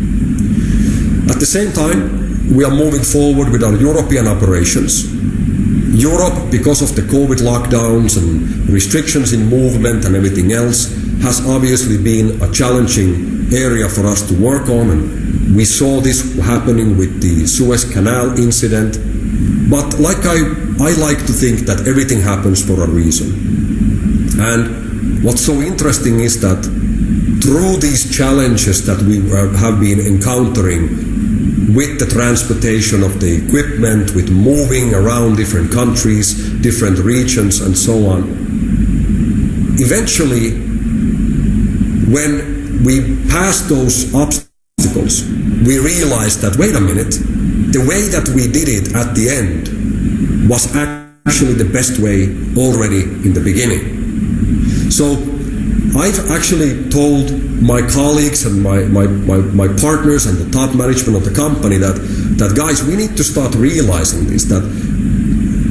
At the same time, we are moving forward with our European operations. Europe, because of the COVID lockdowns and restrictions in movement and everything else, has obviously been a challenging area for us to work on, and we saw this happening with the Suez Canal incident. But like I like to think that everything happens for a reason. And what's so interesting is that through these challenges that we have been encountering with the transportation of the equipment, with moving around different countries, different regions, and so on, eventually, when we passed those obstacles, we realized that, wait a minute, the way that we did it at the end was actually the best way already in the beginning. So I've actually told my colleagues and my partners and the top management of the company that guys, we need to start realizing this, that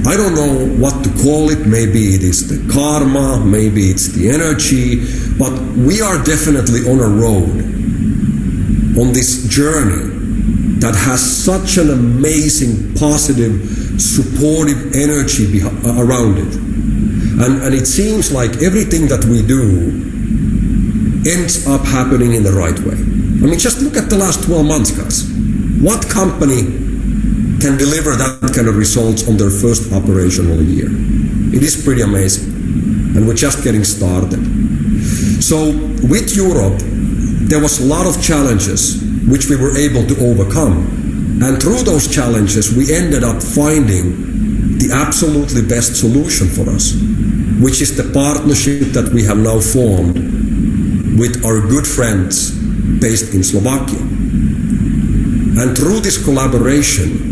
I don't know what to call it, maybe it is the karma, maybe it's the energy, but we are definitely on a road, on this journey that has such an amazing, positive, supportive energy around it. And it seems like everything that we do ends up happening in the right way. I mean, just look at the last 12 months, guys. What company can deliver that kind of results on their first operational year? It is pretty amazing. And we're just getting started. So with Europe, there was a lot of challenges which we were able to overcome. And through those challenges, we ended up finding the absolutely best solution for us, which is the partnership that we have now formed with our good friends based in Slovakia. And through this collaboration,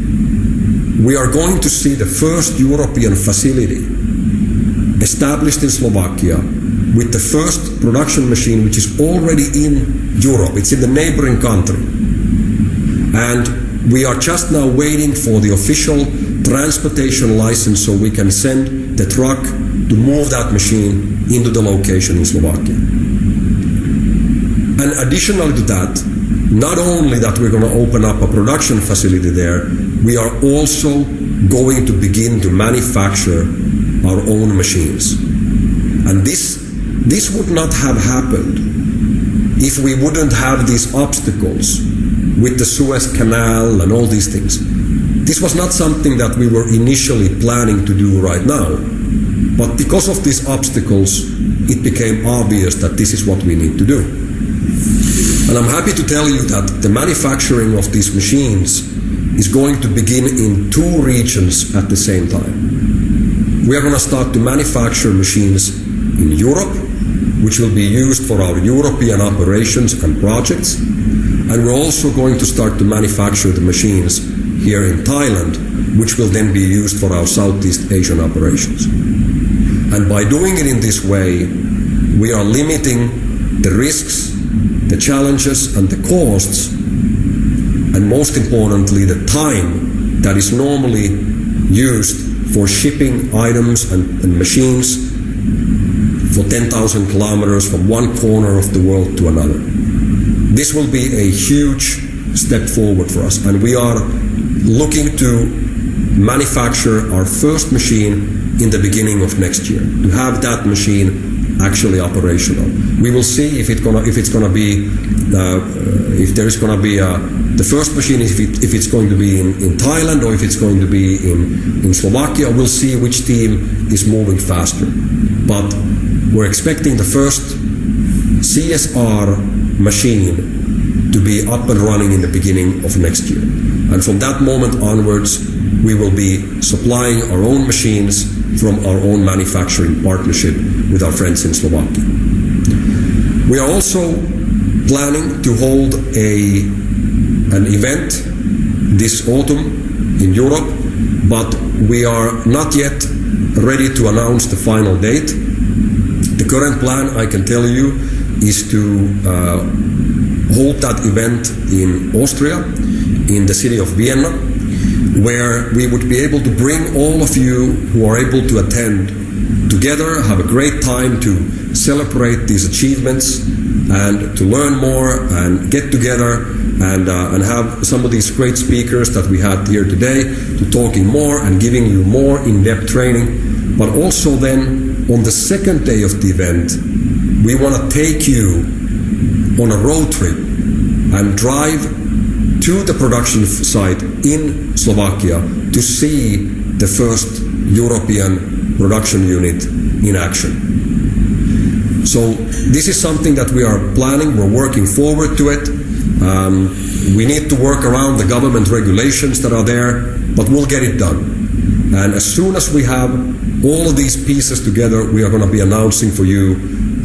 we are going to see the first European facility established in Slovakia with the first production machine which is already in Europe. It's in the neighboring country. And we are just now waiting for the official transportation license so we can send the truck to move that machine into the location in Slovakia. And additionally to that, not only that we're going to open up a production facility there, we are also going to begin to manufacture our own machines. And this would not have happened if we wouldn't have these obstacles with the Suez Canal and all these things. This was not something that we were initially planning to do right now. But because of these obstacles, it became obvious that this is what we need to do. And I'm happy to tell you that the manufacturing of these machines is going to begin in 2 regions at the same time. We are going to start to manufacture machines in Europe, which will be used for our European operations and projects. And we're also going to start to manufacture the machines here in Thailand, which will then be used for our Southeast Asian operations. And by doing it in this way, we are limiting the risks, the challenges, and the costs, and most importantly, the time that is normally used for shipping items and machines for 10,000 kilometers from one corner of the world to another. This will be a huge step forward for us, and we are looking to manufacture our first machine in the beginning of next year, to have that machine actually operational. We will see if it's gonna be the first machine, if it's going to be in Thailand or if it's going to be in Slovakia. We'll see which team is moving faster. But we're expecting the first CSR machine to be up and running in the beginning of next year. And from that moment onwards, we will be supplying our own machines from our own manufacturing partnership with our friends in Slovakia. We are also planning to hold an event this autumn in Europe, but we are not yet ready to announce the final date. The current plan, I can tell you, is to hold that event in Austria, in the city of Vienna, where we would be able to bring all of you who are able to attend together, have a great time to celebrate these achievements and to learn more and get together and have some of these great speakers that we had here today to talking more and giving you more in-depth training. But also then on the second day of the event, we want to take you on a road trip and drive to the production site in Slovakia to see the first European production unit in action. So this is something that we are planning, we're working forward to it. We need to work around the government regulations that are there, but we'll get it done. And as soon as we have all of these pieces together, we are going to be announcing for you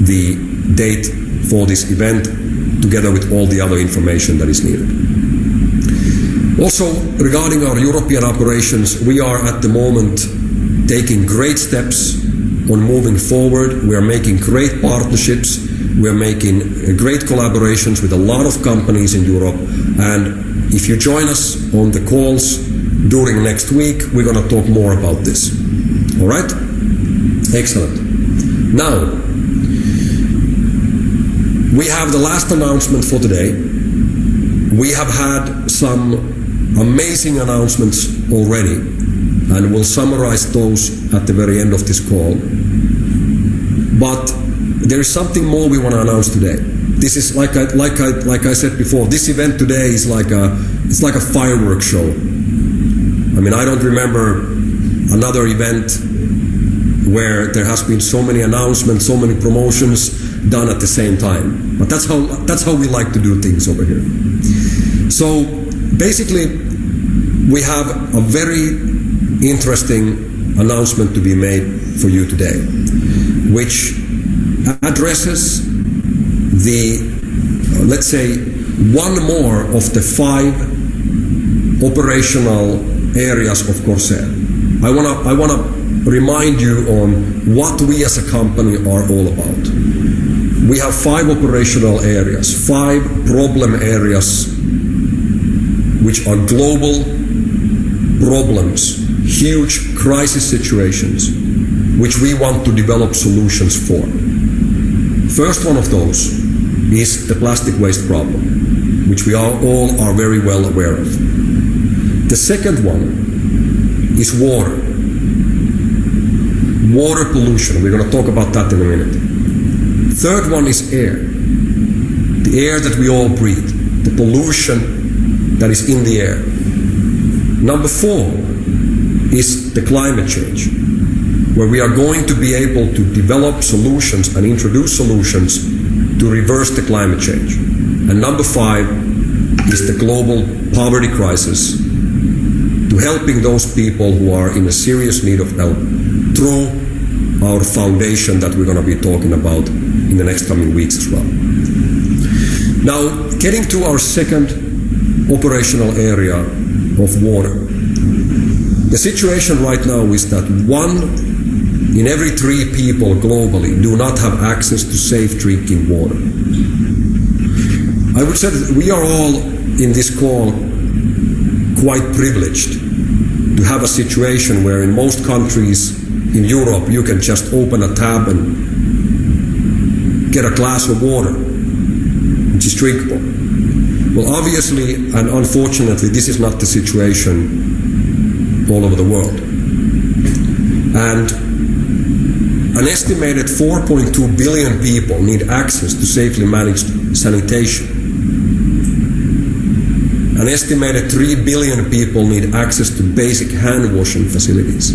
the date for this event, together with all the other information that is needed. Also, regarding our European operations, we are at the moment taking great steps on moving forward. We are making great partnerships. We are making great collaborations with a lot of companies in Europe. And if you join us on the calls during next week, we're going to talk more about this. All right? Excellent. Now, we have the last announcement for today. We have had some amazing announcements already, and we'll summarize those at the very end of this call. But there is something more we want to announce today. This is like I said before. This event today is like a fireworks show. I mean, I don't remember another event where there has been so many announcements, so many promotions done at the same time. But that's how we like to do things over here. So basically, we have a very interesting announcement to be made for you today, which addresses the, let's say, one more of the 5 operational areas of Corsair. I wanna remind you on what we as a company are all about. We have 5 operational areas, 5 problem areas, which are global problems, huge crisis situations, which we want to develop solutions for. First one of those is the plastic waste problem, which we all are very well aware of. The second one is water. Water pollution. We're going to talk about that in a minute. Third one is air. The air that we all breathe. The pollution that is in the air. Number 4 is the climate change, where we are going to be able to develop solutions and introduce solutions to reverse the climate change. And number 5 is the global poverty crisis, to helping those people who are in a serious need of help through our foundation that we're going to be talking about in the next coming weeks as well. Now, getting to our second operational area of water. The situation right now is that 1 in every 3 people globally do not have access to safe drinking water. I would say that we are all in this call quite privileged to have a situation where in most countries in Europe you can just open a tap and get a glass of water, which is drinkable. Well, obviously and unfortunately, this is not the situation all over the world. And an estimated 4.2 billion people need access to safely managed sanitation. An estimated 3 billion people need access to basic hand washing facilities.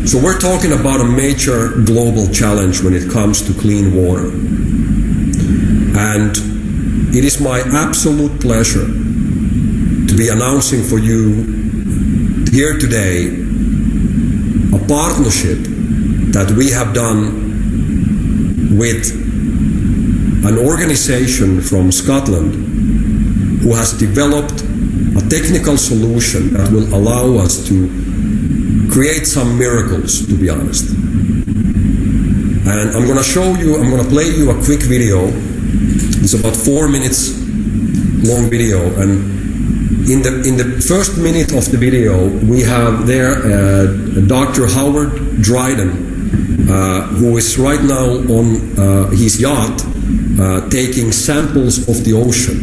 So we're talking about a major global challenge when it comes to clean water. And it is my absolute pleasure to be announcing for you here today a partnership that we have done with an organization from Scotland who has developed a technical solution that will allow us to create some miracles, to be honest. And I'm going to play you a quick video. It's about 4 minutes long video, and in the first minute of the video, we have there Dr. Howard Dryden, who is right now on his yacht taking samples of the ocean,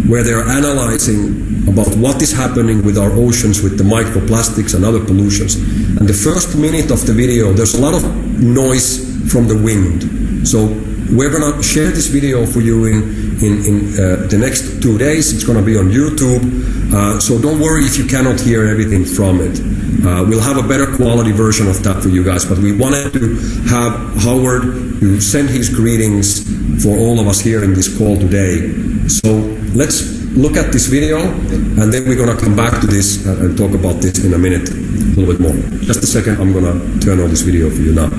where they're analyzing about what is happening with our oceans with the microplastics and other pollutions. And the first minute of the video, there's a lot of noise from the wind. So we're going to share this video for you in the next 2 days. It's going to be on YouTube. So don't worry if you cannot hear everything from it. We'll have a better quality version of that for you guys, but we wanted to have Howard to send his greetings for all of us here in this call today. So let's look at this video, and then we're going to come back to this and talk about this in a minute, a little bit more. Just a second, I'm going to turn on this video for you now.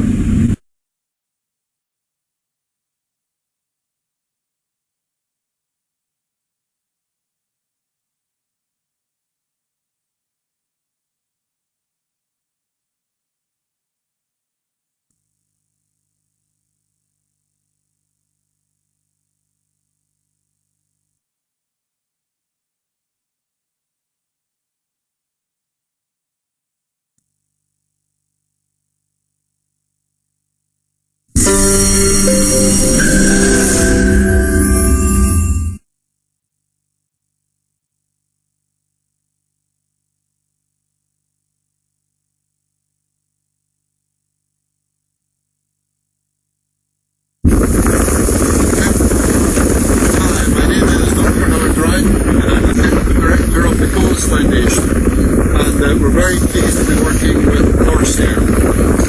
We're very pleased to be working with CORSAIR.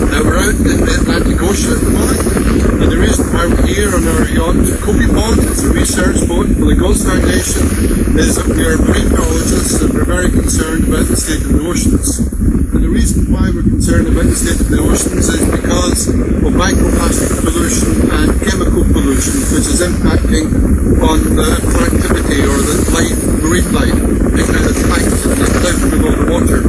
Now we're out in the Atlantic Ocean at the moment, and the reason why we're here on our yacht Copypod, it's a research boat for the Gulf Foundation, is that we are marine biologists and we're very concerned about the state of the oceans. And the reason why we're concerned about the state of the oceans is because of microplastic pollution and chemical pollution, which is impacting on the productivity or the life, marine life, particularly the plankton that live below the water.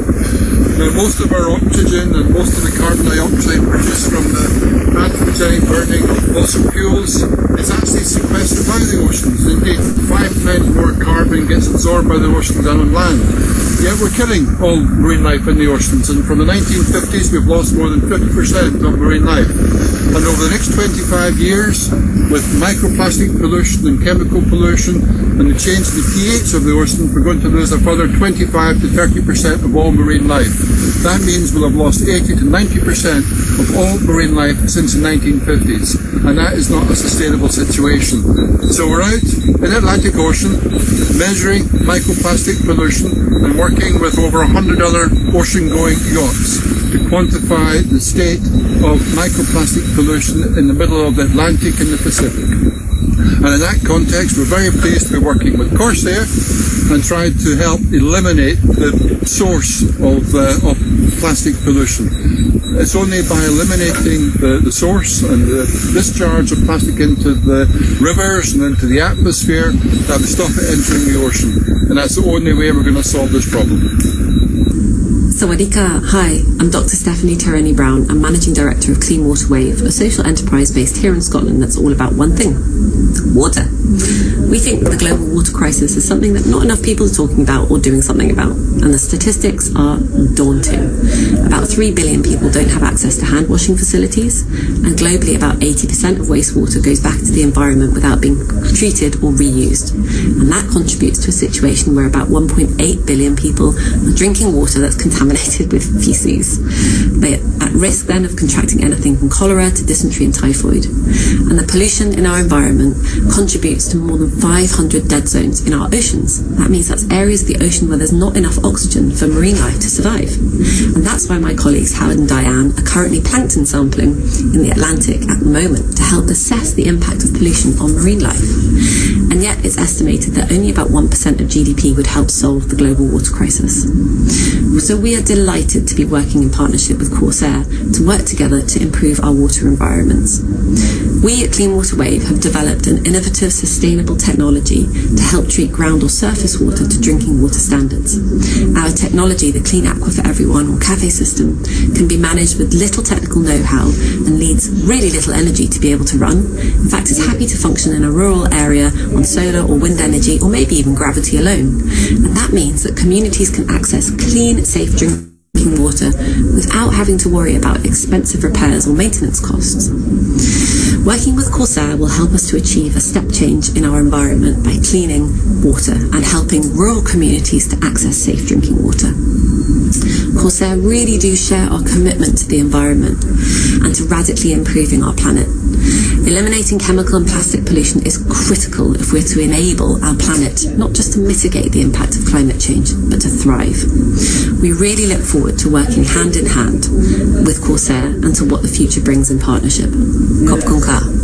Now, most of our oxygen and most of the carbon dioxide produced from the anthropogenic burning of fossil fuels is actually sequestered by the oceans. Indeed, 5 times more carbon gets absorbed by the oceans than on land. Yet we're killing all marine life in the oceans, and from the 1950s we've lost more than 50% of marine life. And over the next 25 years, with microplastic pollution and chemical pollution and the change in the pH of the ocean, we're going to lose a further 25 to 30% of all marine life. That means we'll have lost 80 to 90% of all marine life since the 1950s, and that is not a sustainable situation. So we're out in the Atlantic Ocean measuring microplastic pollution and working with over 100 other ocean-going yachts to quantify the state of microplastic pollution in the middle of the Atlantic and the Pacific. And in that context, we're very pleased to be working with CORSAIR and trying to help eliminate the source of plastic pollution. It's only by eliminating the source and the discharge of plastic into the rivers and into the atmosphere that we stop it entering the ocean. And that's the only way we're going to solve this problem. Sawadika. Hi, I'm Dr. Stephanie Tereni Brown. I'm Managing Director of Clean Water Wave, a social enterprise based here in Scotland that's all about one thing: water. We think the global water crisis is something that not enough people are talking about or doing something about, and the statistics are daunting. About 3 billion people don't have access to hand washing facilities, and globally about 80% of wastewater goes back into the environment without being treated or reused. And that contributes to a situation where about 1.8 billion people are drinking water that's contaminated with feces. They're at risk then of contracting anything from cholera to dysentery and typhoid. And the pollution in our environment contributes to more than 500 dead zones in our oceans. That means that's areas of the ocean where there's not enough oxygen for marine life to survive. And that's why my colleagues Howard and Diane are currently plankton sampling in the Atlantic at the moment to help assess the impact of pollution on marine life. And yet it's estimated that only about 1% of GDP would help solve the global water crisis. So we are delighted to be working in partnership with CORSAIR to work together to improve our water environments. We at Clean Water Wave have developed an innovative, sustainable technology to help treat ground or surface water to drinking water standards. Our technology, the Clean Aqua for Everyone or CAFE system, can be managed with little technical know-how and needs really little energy to be able to run. In fact, it's happy to function in a rural area on solar or wind energy or maybe even gravity alone. And that means that communities can access clean, safe drinking water without having to worry about expensive repairs or maintenance costs. Working with CORSAIR will help us to achieve a step change in our environment by cleaning water and helping rural communities to access safe drinking water. CORSAIR really do share our commitment to the environment and to radically improving our planet. Eliminating chemical and plastic pollution is critical if we're to enable our planet not just to mitigate the impact of climate change, but to thrive. We really look forward forward to working hand in hand with Corsair and to what the future brings in partnership. Kop Konka.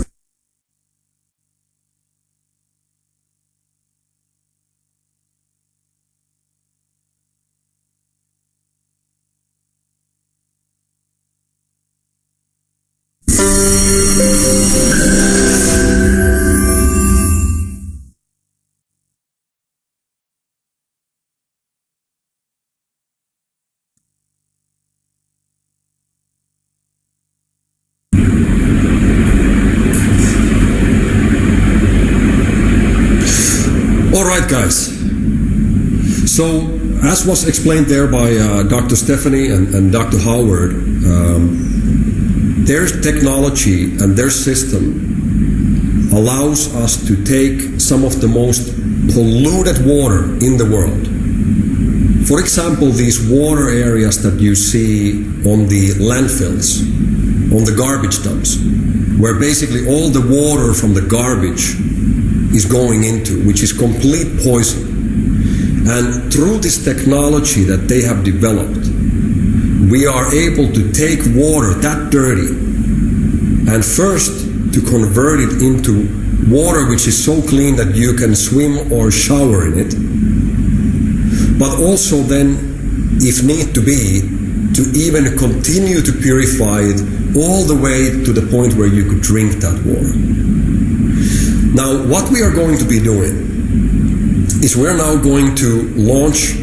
Alright guys, so as was explained there by Dr. Stephanie and Dr. Howard, their technology and their system allows us to take some of the most polluted water in the world. For example, these water areas that you see on the landfills, on the garbage dumps, where basically all the water from the garbage is going into, which is complete poison. And through this technology that they have developed, we are able to take water that dirty and first to convert it into water which is so clean that you can swim or shower in it, but also then, if need to be, to even continue to purify it all the way to the point where you could drink that water. Now, what we are going to be doing is we're now going to launch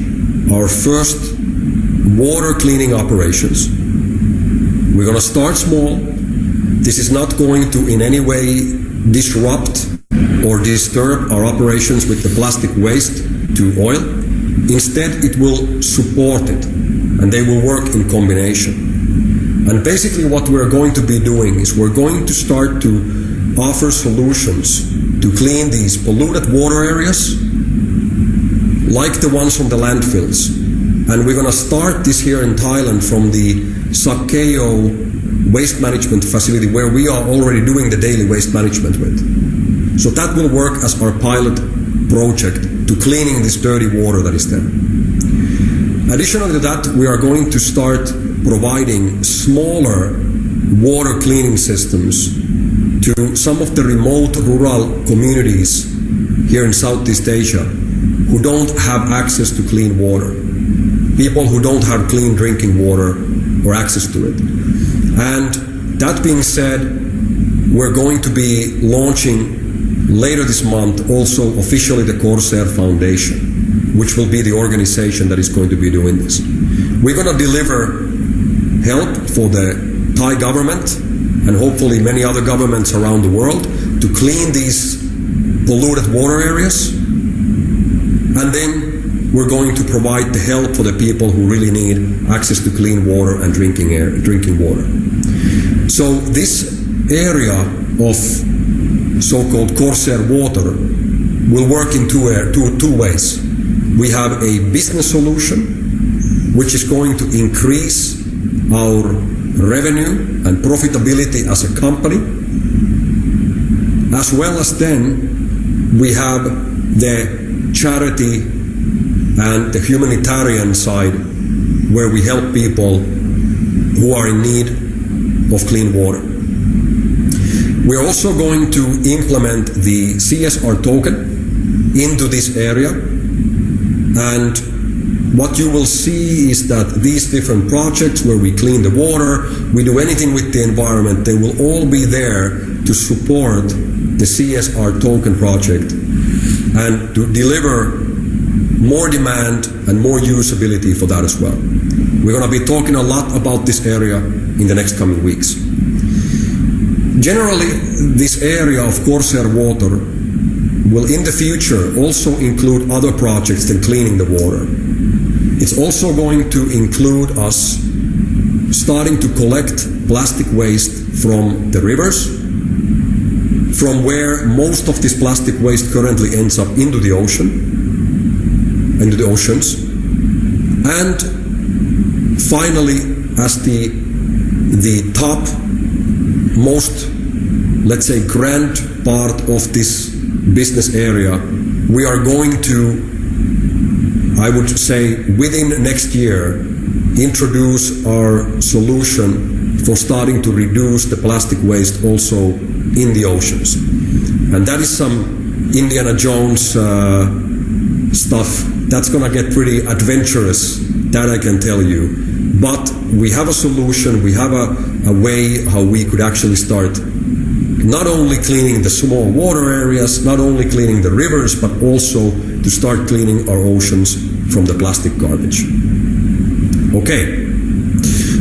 our first water cleaning operations. We're going to start small. This is not going to in any way disrupt or disturb our operations with the plastic waste to oil. Instead, it will support it, and they will work in combination. And basically what we're going to be doing is we're going to start to offer solutions to clean these polluted water areas like the ones from the landfills. And we're going to start this here in Thailand from the Sakeo waste management facility, where we are already doing the daily waste management with. So that will work as our pilot project to cleaning this dirty water that is there. Additionally to that, we are going to start providing smaller water cleaning systems to some of the remote rural communities here in Southeast Asia who don't have access to clean water, people who don't have clean drinking water or access to it. And that being said, we're going to be launching later this month also officially the Corsair Foundation, which will be the organization that is going to be doing this. We're going to deliver help for the Thai government and hopefully many other governments around the world to clean these polluted water areas. And then we're going to provide the help for the people who really need access to clean water and drinking water. So this area of so-called Corsair water will work in two ways. We have a business solution which is going to increase our revenue and profitability as a company, as well as then we have the charity and the humanitarian side where we help people who are in need of clean water. We're also going to implement the CSR token into this area, and what you will see is that these different projects where we clean the water, we do anything with the environment, they will all be there to support the CSR token project and to deliver more demand and more usability for that as well. We're going to be talking a lot about this area in the next coming weeks. Generally, this area of Corsair water will in the future also include other projects than cleaning the water. It's also going to include us starting to collect plastic waste from the rivers, from where most of this plastic waste currently ends up into the ocean, into the oceans. And finally, as the top most, let's say, grand part of this business area, we are going to, I would say, within next year, introduce our solution for starting to reduce the plastic waste also in the oceans. And that is some Indiana Jones stuff. That's going to get pretty adventurous, that I can tell you. But we have a solution, we have a way how we could actually start not only cleaning the small water areas, not only cleaning the rivers, but also to start cleaning our oceans from the plastic garbage. Okay.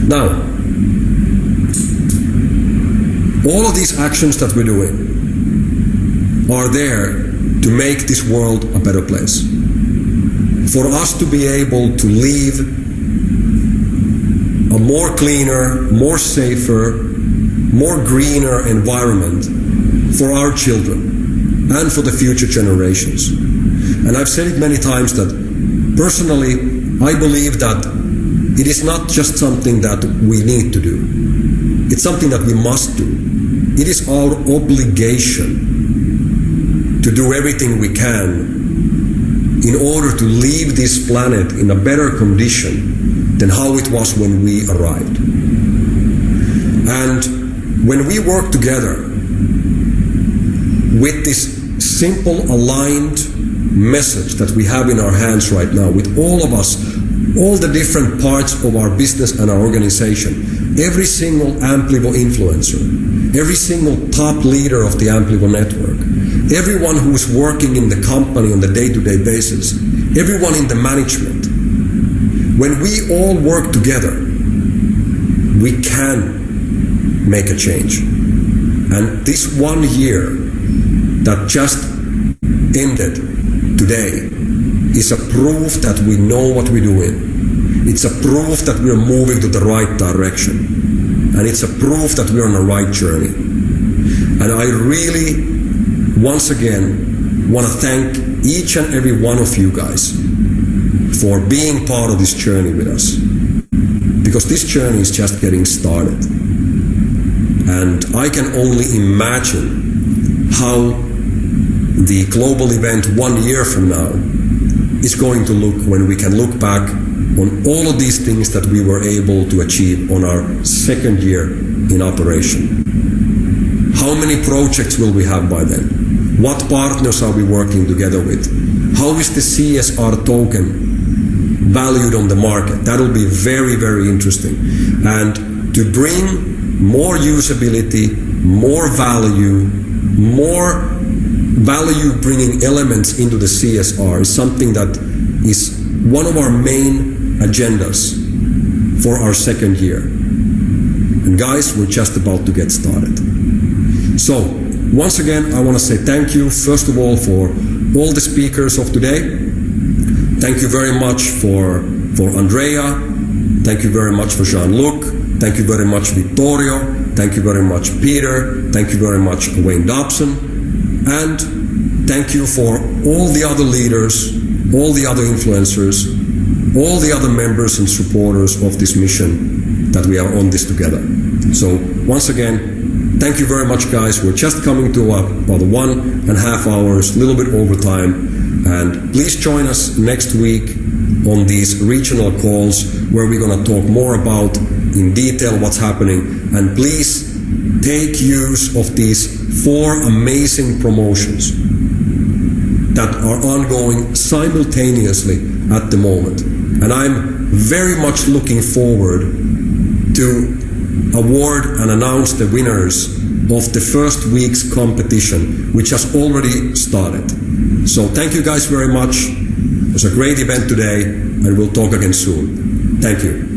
Now, all of these actions that we're doing are there to make this world a better place. For us to be able to leave a more cleaner, more safer, more greener environment for our children and for the future generations. And I've said it many times that personally, I believe that it is not just something that we need to do. It's something that we must do. It is our obligation to do everything we can in order to leave this planet in a better condition than how it was when we arrived. And when we work together with this simple, aligned message that we have in our hands right now, with all of us, all the different parts of our business and our organization, every single Amplivo influencer, every single top leader of the Amplivo network, everyone who is working in the company on a day-to-day basis, everyone in the management, when we all work together, we can make a change. And this 1 year that just ended today is a proof that we know what we're doing. It's a proof that we're moving to the right direction. And it's a proof that we're on the right journey. And I really, once again, want to thank each and every one of you guys for being part of this journey with us. Because this journey is just getting started. And I can only imagine how the global event 1 year from now is going to look when we can look back on all of these things that we were able to achieve on our second year in operation. How many projects will we have by then? What partners are we working together with? How is the CSR token valued on the market? That will be very, very interesting. And to bring more usability, more value bringing elements into the CSR is something that is one of our main agendas for our second year. And guys, we're just about to get started. So, once again, I want to say thank you, first of all, for all the speakers of today. Thank you very much for Andrea. Thank you very much for Jean-Luc. Thank you very much, Vittorio. Thank you very much, Peter. Thank you very much, Wayne Dobson. And thank you for all the other leaders, all the other influencers, all the other members and supporters of this mission that we are on this together. So once again, thank you very much, guys. We're just coming to about 1.5 hours, a little bit over time. And please join us next week on these regional calls where we're going to talk more about in detail what's happening. And please take use of these 4 amazing promotions that are ongoing simultaneously at the moment. And I'm very much looking forward to award and announce the winners of the first week's competition, which has already started. So thank you guys very much. It was a great event today, and we'll talk again soon. Thank you.